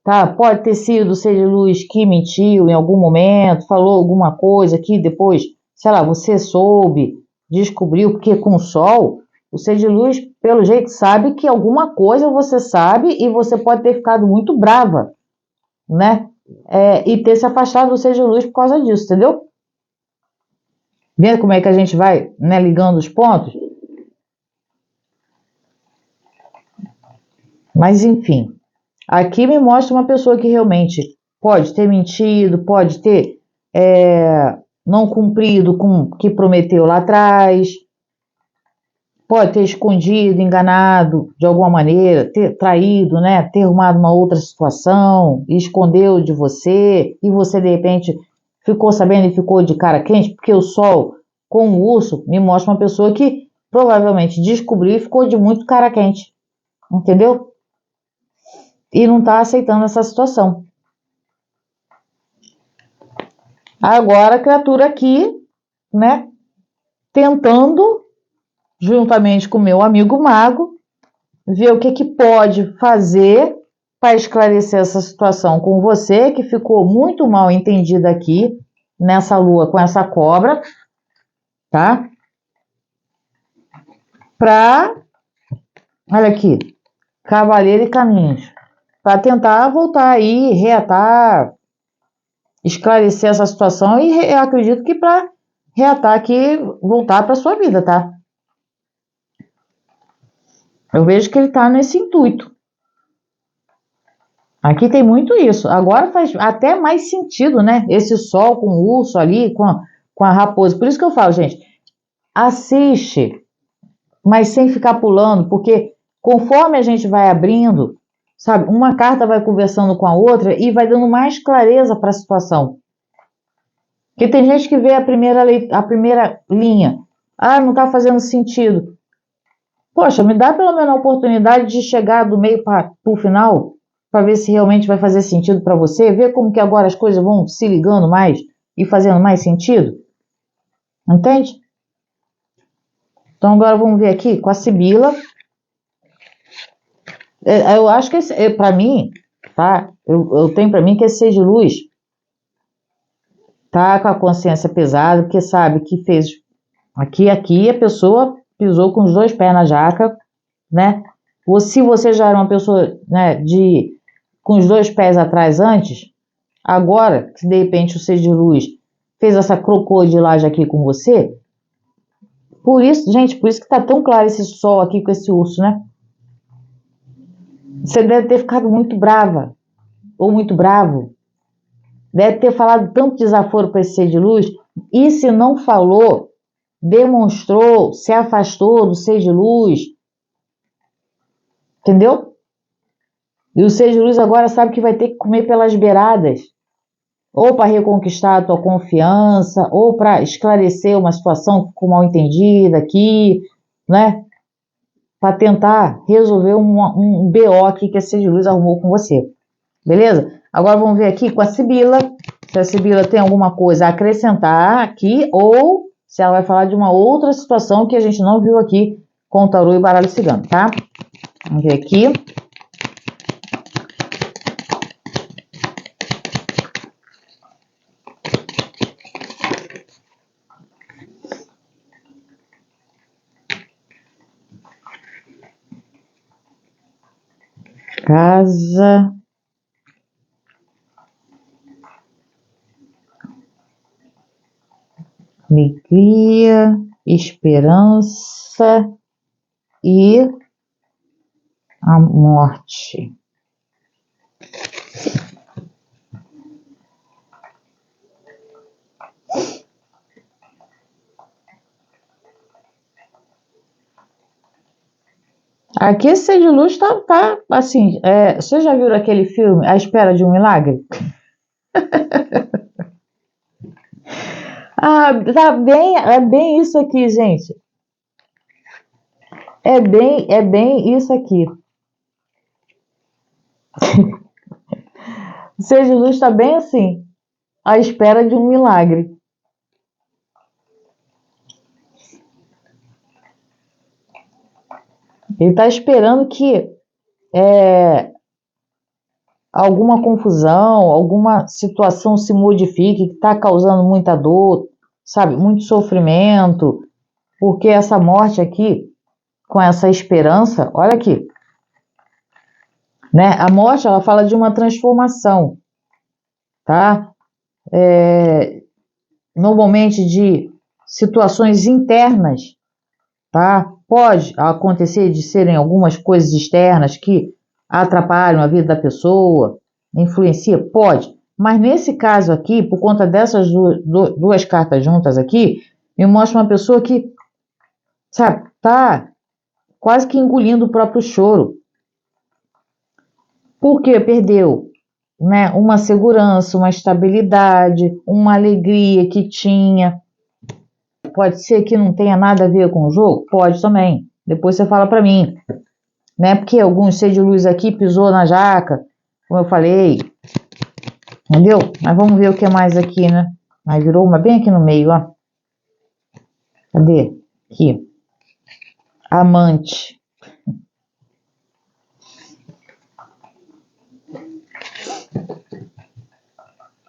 tá? Pode ter sido o ser de luz que mentiu em algum momento, falou alguma coisa que depois, sei lá, você soube, descobriu, porque com o sol, o ser de luz, pelo jeito, sabe que alguma coisa você sabe e você pode ter ficado muito brava, né? E ter se afastado do ser de luz por causa disso, entendeu? Vendo como é que a gente vai, né, ligando os pontos? Mas, enfim, aqui me mostra uma pessoa que realmente pode ter mentido, pode ter não cumprido com o que prometeu lá atrás, pode ter escondido, enganado de alguma maneira, ter traído, né? Ter arrumado uma outra situação, e escondeu de você, e você de repente ficou sabendo e ficou de cara quente, porque o sol com o urso me mostra uma pessoa que provavelmente descobriu e ficou de muito cara quente, entendeu? E não está aceitando essa situação. Agora a criatura aqui, né, tentando, juntamente com o meu amigo mago, ver o que pode fazer para esclarecer essa situação com você, que ficou muito mal entendida aqui, nessa lua com essa cobra, tá? Olha aqui, Cavaleiro e Caminhos, para tentar voltar aí, reatar, esclarecer essa situação e eu acredito que para reatar aqui, voltar para sua vida, tá? Eu vejo que ele tá nesse intuito. Aqui tem muito isso. Agora faz até mais sentido, né? Esse sol com o urso ali, com a raposa. Por isso que eu falo, gente, assiste, mas sem ficar pulando, porque conforme a gente vai abrindo, sabe, uma carta vai conversando com a outra e vai dando mais clareza para a situação. Porque tem gente que vê a primeira linha. Ah, não está fazendo sentido. Poxa, me dá pelo menos a oportunidade de chegar do meio para o final, para ver se realmente vai fazer sentido para você, ver como que agora as coisas vão se ligando mais e fazendo mais sentido. Entende? Então agora vamos ver aqui com a Sibila. Eu acho que para mim, tá? Eu tenho para mim que esse ser de luz tá com a consciência pesada, porque sabe que fez aqui a pessoa pisou com os dois pés na jaca, né? Ou se você já era uma pessoa, né, com os dois pés atrás antes, agora, que de repente o ser de luz fez essa crocodilagem aqui com você, por isso, gente, por isso que tá tão claro esse sol aqui com esse urso, né? Você deve ter ficado muito brava, ou muito bravo, deve ter falado tanto desaforo para esse ser de luz, e se não falou, demonstrou, se afastou do ser de luz, entendeu? E o ser de luz agora sabe que vai ter que comer pelas beiradas, ou para reconquistar a tua confiança, ou para esclarecer uma situação que ficou mal entendida aqui, né? Para tentar resolver um BO aqui que a ser de luz arrumou com você. Beleza? Agora vamos ver aqui com a Sibila, se a Sibila tem alguma coisa a acrescentar aqui, ou se ela vai falar de uma outra situação que a gente não viu aqui com o tarô e baralho cigano, tá? Vamos ver aqui. Casa, alegria, esperança e a morte. Aqui esse ser de luz tá assim, vocês já viram aquele filme A Espera de um Milagre? Ah, é bem isso aqui, gente. É bem isso aqui. O ser de luz está bem assim, à espera de um milagre. Ele está esperando que alguma confusão, alguma situação se modifique, que está causando muita dor, sabe, muito sofrimento, porque essa morte aqui, com essa esperança, olha aqui, né? A morte, ela fala de uma transformação, tá? Normalmente de situações internas, tá? Pode acontecer de serem algumas coisas externas que atrapalham a vida da pessoa, influencia, pode, Mas nesse caso aqui, por conta dessas duas cartas juntas aqui, me mostra uma pessoa que, sabe, tá quase que engolindo o próprio choro. Porque perdeu, né, uma segurança, uma estabilidade, uma alegria que tinha. Pode ser que não tenha nada a ver com o jogo? Pode também. Depois você fala pra mim, né? Porque alguns ser de luz aqui pisou na jaca, como eu falei, entendeu? Mas vamos ver o que mais aqui, né? Aí virou uma bem aqui no meio, ó. Cadê? Aqui. Amante.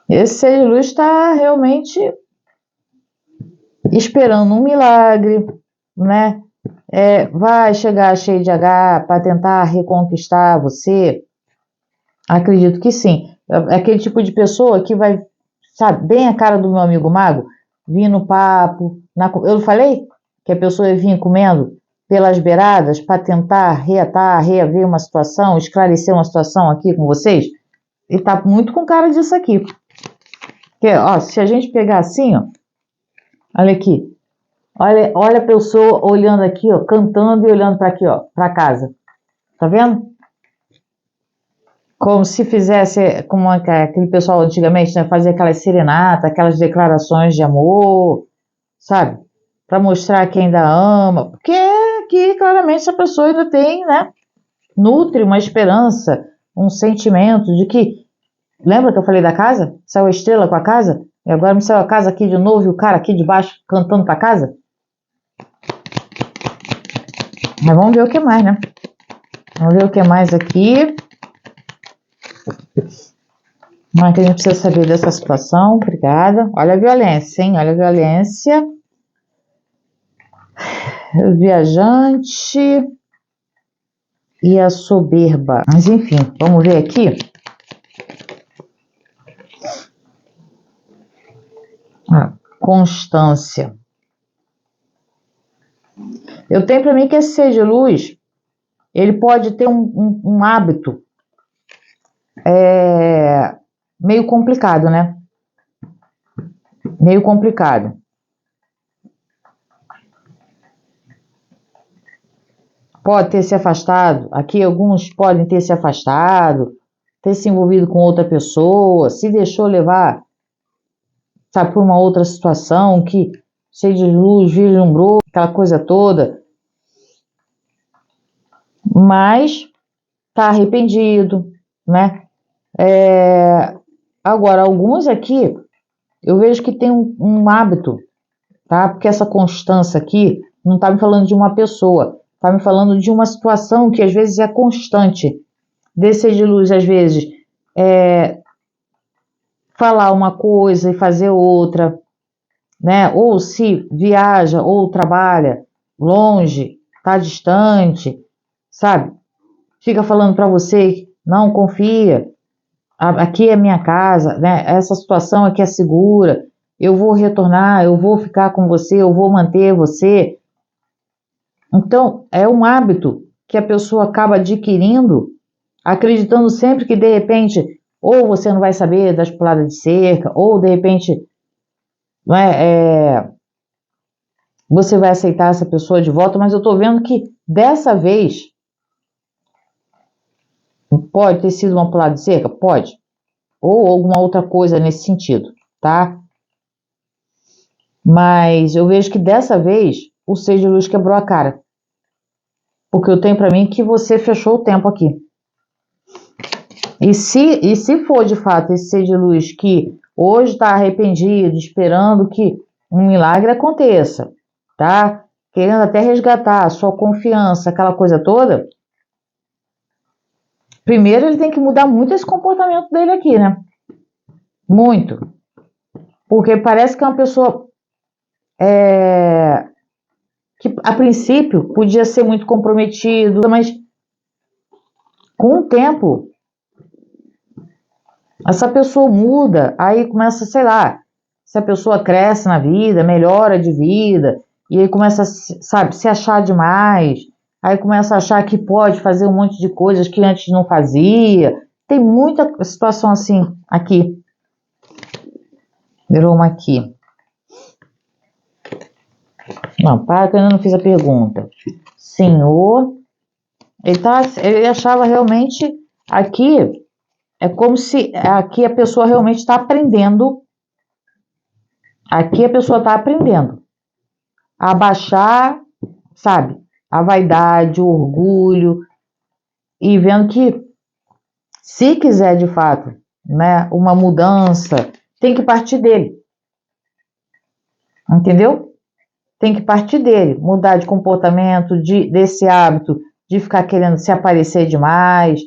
Esse ser de luz está realmente esperando um milagre, né? Vai chegar cheio de H para tentar reconquistar você? Acredito que sim. É aquele tipo de pessoa que vai, sabe, bem a cara do meu amigo mago, vir no papo. Eu falei que a pessoa ia vir comendo pelas beiradas para tentar reaver uma situação, esclarecer uma situação aqui com vocês. E tá muito com cara disso aqui. Porque, ó, se a gente pegar assim, ó, olha aqui. Olha a pessoa olhando aqui, ó, cantando e olhando para aqui, ó, para casa. Tá vendo? Como se fizesse, como aquele pessoal antigamente, né, fazia aquelas serenatas, aquelas declarações de amor, sabe? Para mostrar que ainda ama. Porque aqui, claramente, essa pessoa ainda tem, né? Nutre uma esperança, um sentimento de que. Lembra que eu falei da casa? Saiu a estrela com a casa? E agora me saiu a casa aqui de novo e o cara aqui de baixo cantando pra casa? Mas vamos ver o que mais, né? Vamos ver o que mais aqui. Mas que a gente precisa saber dessa situação. Obrigada. Olha a violência, hein? Olha a violência. O viajante e a soberba. Mas enfim, vamos ver aqui. Constância. Eu tenho para mim que esse ser de luz, ele pode ter um hábito meio complicado, né? Meio complicado. Pode ter se afastado. Aqui alguns podem ter se afastado, ter se envolvido com outra pessoa, se deixou levar, sabe, por uma outra situação que ser de luz vislumbrou, aquela coisa toda. Mas tá arrependido, né? Agora, alguns aqui, eu vejo que tem um hábito, tá? Porque essa constância aqui não tá me falando de uma pessoa, tá me falando de uma situação que às vezes é constante. Descer de luz, às vezes, falar uma coisa e fazer outra, né? Ou se viaja ou trabalha longe, tá distante, sabe? Fica falando para você, não confia, aqui é minha casa, né? Essa situação aqui é segura, eu vou retornar, eu vou ficar com você, eu vou manter você. Então, é um hábito que a pessoa acaba adquirindo, acreditando sempre que, de repente, ou você não vai saber das puladas de cerca, ou, de repente, você vai aceitar essa pessoa de volta, mas eu tô vendo que, dessa vez, pode ter sido uma pulada de cerca? Pode. Ou alguma outra coisa nesse sentido, tá? Mas eu vejo que dessa vez o ser de luz quebrou a cara. Porque eu tenho pra mim que você fechou o tempo aqui. E se for de fato esse ser de luz que hoje está arrependido, esperando que um milagre aconteça, tá? Querendo até resgatar a sua confiança, aquela coisa toda. Primeiro ele tem que mudar muito esse comportamento dele aqui, né? Muito. Porque parece que é uma pessoa que a princípio podia ser muito comprometido, mas com o tempo essa pessoa muda, aí começa, sei lá, se a pessoa cresce na vida, melhora de vida, e aí começa, sabe, se achar demais, aí começa a achar que pode fazer um monte de coisas que antes não fazia. Tem muita situação assim aqui, Virou uma aqui. Não, para que eu ainda não fiz a pergunta. Senhor, ele achava realmente aqui, é como se aqui a pessoa realmente está aprendendo. Aqui a pessoa está aprendendo a baixar, sabe, a vaidade, o orgulho, e vendo que se quiser de fato, né, uma mudança, tem que partir dele. Entendeu? Tem que partir dele, mudar de comportamento, desse hábito de ficar querendo se aparecer demais,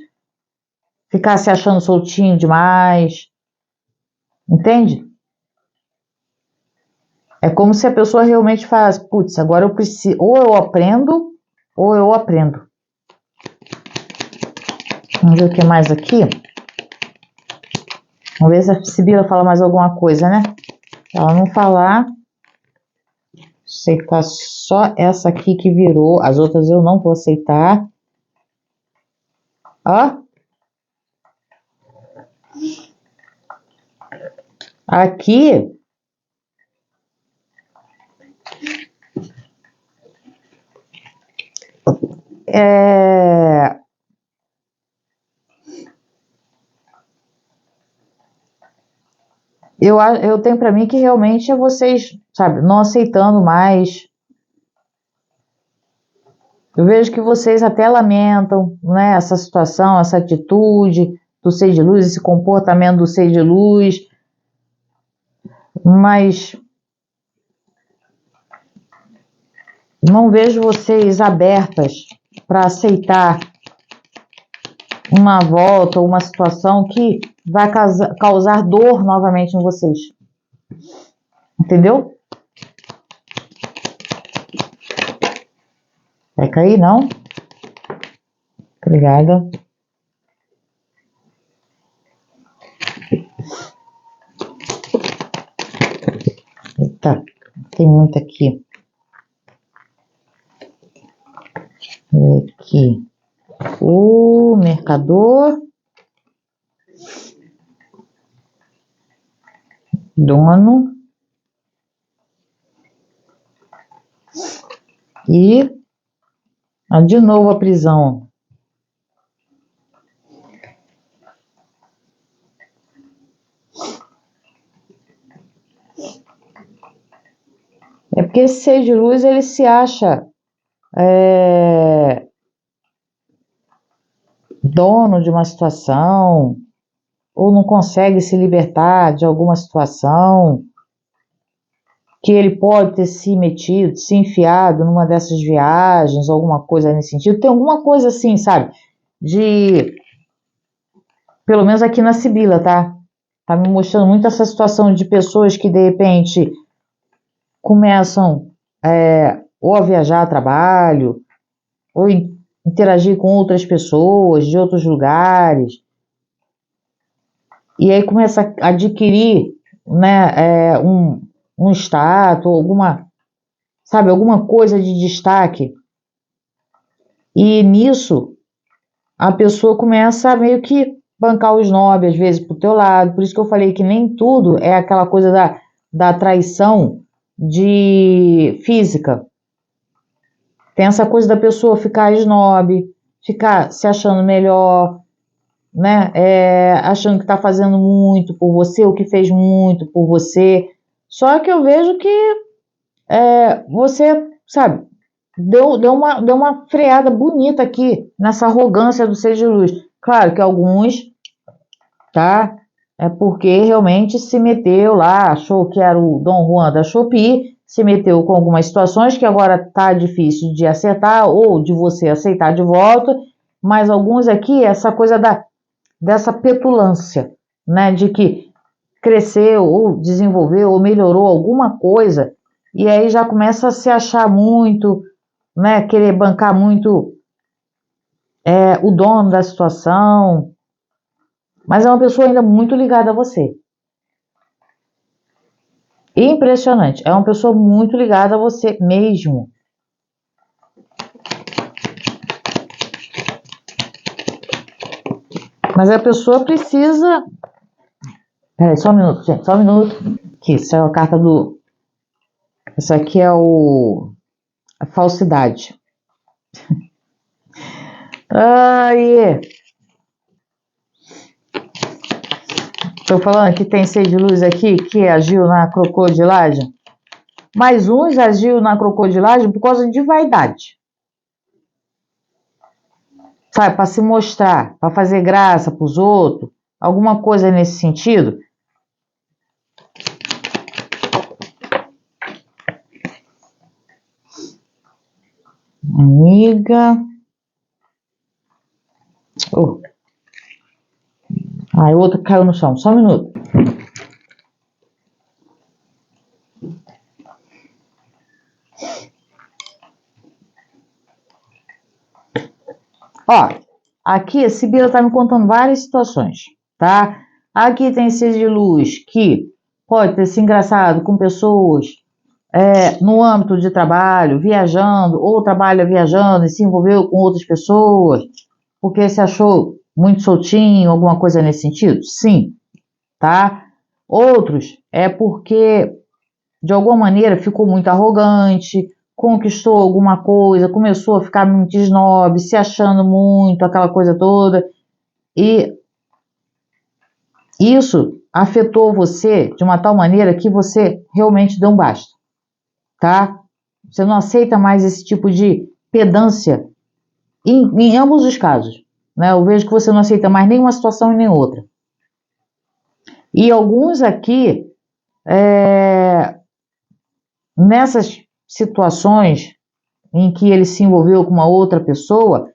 ficar se achando soltinho demais. Entende? É como se a pessoa realmente faz, putz, agora eu preciso, ou eu aprendo, ou eu aprendo. Vamos ver o que mais aqui. Vamos ver se a Sibila fala mais alguma coisa, né? Se ela não falar, aceitar só essa aqui que virou. As outras eu não vou aceitar. Ó. Aqui. Eu tenho pra mim que realmente é vocês, sabe, não aceitando mais. Eu vejo que vocês até lamentam, né, essa situação, essa atitude do ser de luz, esse comportamento do ser de luz, mas não vejo vocês abertas para aceitar uma volta ou uma situação que vai causar dor novamente em vocês. Entendeu? Vai cair, não? Obrigada. Eita, tem muito aqui. Aqui. O mercador. Dono. E de novo a prisão. É porque esse ser de luz, ele se acha dono de uma situação, ou não consegue se libertar de alguma situação, que ele pode ter se metido, se enfiado numa dessas viagens, alguma coisa nesse sentido. Tem alguma coisa assim, sabe? Pelo menos aqui na Sibila, tá? Tá me mostrando muito essa situação de pessoas que de repente começam ou a viajar a trabalho, ou interagir com outras pessoas de outros lugares, e aí começa a adquirir, né, um status, alguma coisa de destaque, e nisso a pessoa começa a meio que bancar o snob, às vezes, pro teu lado. Por isso que eu falei que nem tudo é aquela coisa da traição de física. Tem essa coisa da pessoa ficar snob, ficar se achando melhor, né? Achando que está fazendo muito por você, ou que fez muito por você. Só que eu vejo que você, sabe, deu uma freada bonita aqui nessa arrogância do ser de luz. Claro que alguns, tá? É porque realmente se meteu lá, achou que era o Dom Juan da Shopee, se meteu com algumas situações que agora tá difícil de acertar ou de você aceitar de volta, mas alguns aqui, essa coisa dessa petulância, né? De que cresceu ou desenvolveu ou melhorou alguma coisa e aí já começa a se achar muito, né? Querer bancar muito o dono da situação, mas é uma pessoa ainda muito ligada a você. Impressionante. É uma pessoa muito ligada a você mesmo. Mas a pessoa precisa... Peraí, só um minuto, gente. Só um minuto. Aqui, essa é a carta do... Essa aqui é a falsidade. Aí. Tô falando que tem 6 de luz aqui que agiu na crocodilagem. Mas uns agiu na crocodilagem por causa de vaidade. Sabe, para se mostrar, para fazer graça para os outros, alguma coisa nesse sentido. Amiga. Oh. Ai, outra caiu no chão. Só um minuto. Ó, aqui a Sibila tá me contando várias situações, tá? Aqui tem ser de luz que pode ter se engraçado com pessoas no âmbito de trabalho, viajando, ou trabalha viajando e se envolveu com outras pessoas, porque se achou muito soltinho, alguma coisa nesse sentido? Sim, tá? Outros é porque, de alguma maneira, ficou muito arrogante, conquistou alguma coisa, começou a ficar muito snob, se achando muito, aquela coisa toda, e isso afetou você de uma tal maneira que você realmente deu um basta, tá? Você não aceita mais esse tipo de pedância em ambos os casos, né? Eu vejo que você não aceita mais nenhuma situação e nem outra. E alguns aqui, nessas situações em que ele se envolveu com uma outra pessoa,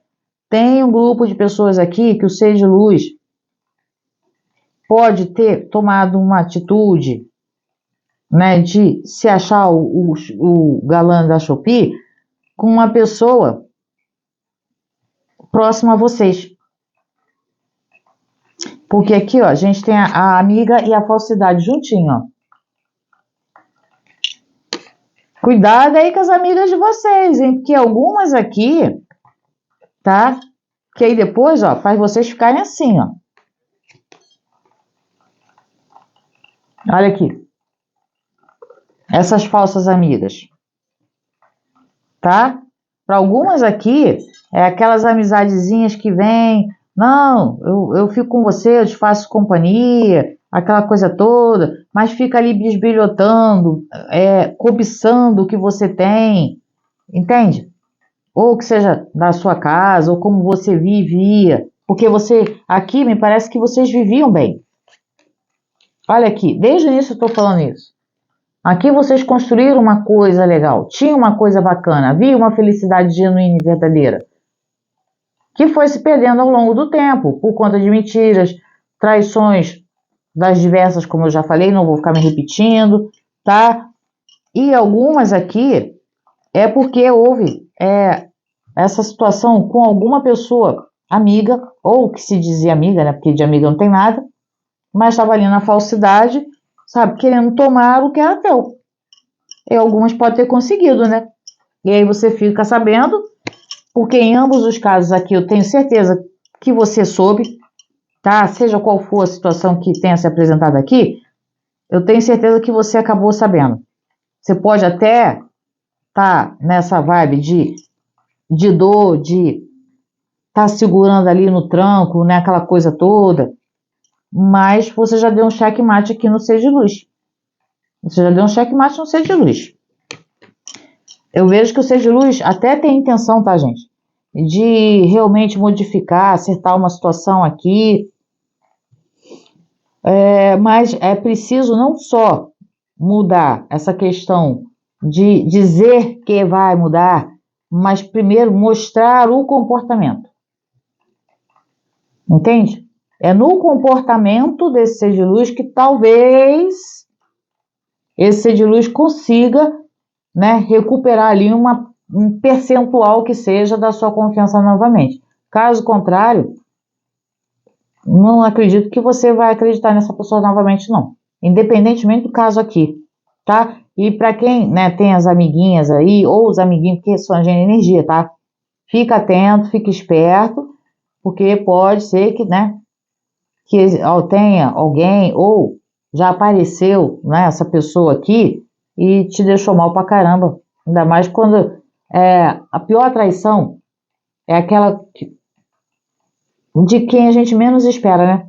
tem um grupo de pessoas aqui que o ser de luz pode ter tomado uma atitude, né, de se achar o galã da Shopee com uma pessoa próxima a vocês. Porque aqui, ó, a gente tem a amiga e a falsidade juntinho, ó. Cuidado aí com as amigas de vocês, hein? Porque algumas aqui, tá? Que aí depois, ó, faz vocês ficarem assim, ó. Olha aqui. Essas falsas amigas. Tá? Para algumas aqui, é aquelas amizadezinhas que vêm. Não, eu fico com você, eu te faço companhia, aquela coisa toda, mas fica ali bisbilhotando, cobiçando o que você tem, entende? Ou que seja da sua casa, ou como você vivia, porque você, aqui me parece que vocês viviam bem. Olha aqui, desde o início eu estou falando isso. Aqui vocês construíram uma coisa legal, tinha uma coisa bacana, havia uma felicidade genuína e verdadeira, que foi se perdendo ao longo do tempo, por conta de mentiras, traições das diversas, como eu já falei, não vou ficar me repetindo, tá? E algumas aqui é porque houve essa situação com alguma pessoa amiga, ou que se dizia amiga, né? Porque de amiga não tem nada, mas estava ali na falsidade, sabe? Querendo tomar o que era teu. E algumas podem ter conseguido, né? E aí você fica sabendo, porque em ambos os casos aqui eu tenho certeza que você soube, tá? Seja qual for a situação que tenha se apresentado aqui, eu tenho certeza que você acabou sabendo. Você pode até tá nessa vibe de dor, de tá segurando ali no tranco, né? Aquela coisa toda, mas você já deu um checkmate aqui no ser de luz. Você já deu um checkmate no ser de luz. Eu vejo que o ser de luz até tem intenção, tá, gente? De realmente modificar, acertar uma situação aqui. Mas é preciso não só mudar essa questão de dizer que vai mudar, mas primeiro mostrar o comportamento. Entende? É no comportamento desse ser de luz que talvez esse ser de luz consiga, né, recuperar ali um percentual que seja da sua confiança novamente. Caso contrário, não acredito que você vai acreditar nessa pessoa novamente, não. Independentemente do caso aqui, tá? E para quem, né, tem as amiguinhas aí, ou os amiguinhos, porque são agenda energia, tá? Fica atento, fica esperto, porque pode ser que, né, que tenha alguém, ou já apareceu, né, essa pessoa aqui e te deixou mal pra caramba. Ainda mais quando a pior traição é aquela de quem a gente menos espera, né?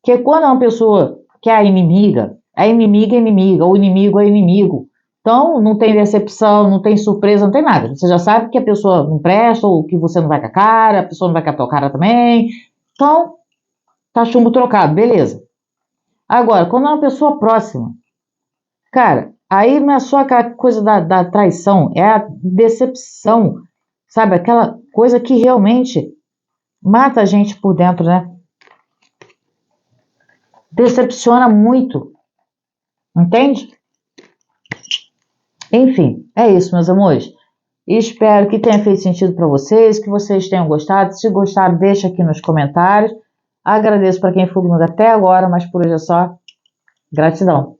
Que quando é uma pessoa que é inimiga é inimiga, o inimigo é inimigo. Então, não tem decepção, não tem surpresa, não tem nada. Você já sabe que a pessoa não presta, ou que você não vai com a cara, a pessoa não vai com a tua cara também. Então, tá chumbo trocado, beleza. Agora, quando é uma pessoa próxima, cara, aí não é só aquela coisa da traição, é a decepção, sabe? Aquela coisa que realmente mata a gente por dentro, né? Decepciona muito, entende? Enfim, é isso, meus amores. Espero que tenha feito sentido para vocês, que vocês tenham gostado. Se gostaram, deixa aqui nos comentários. Agradeço para quem ficou comigo até agora, mas por hoje é só. Gratidão.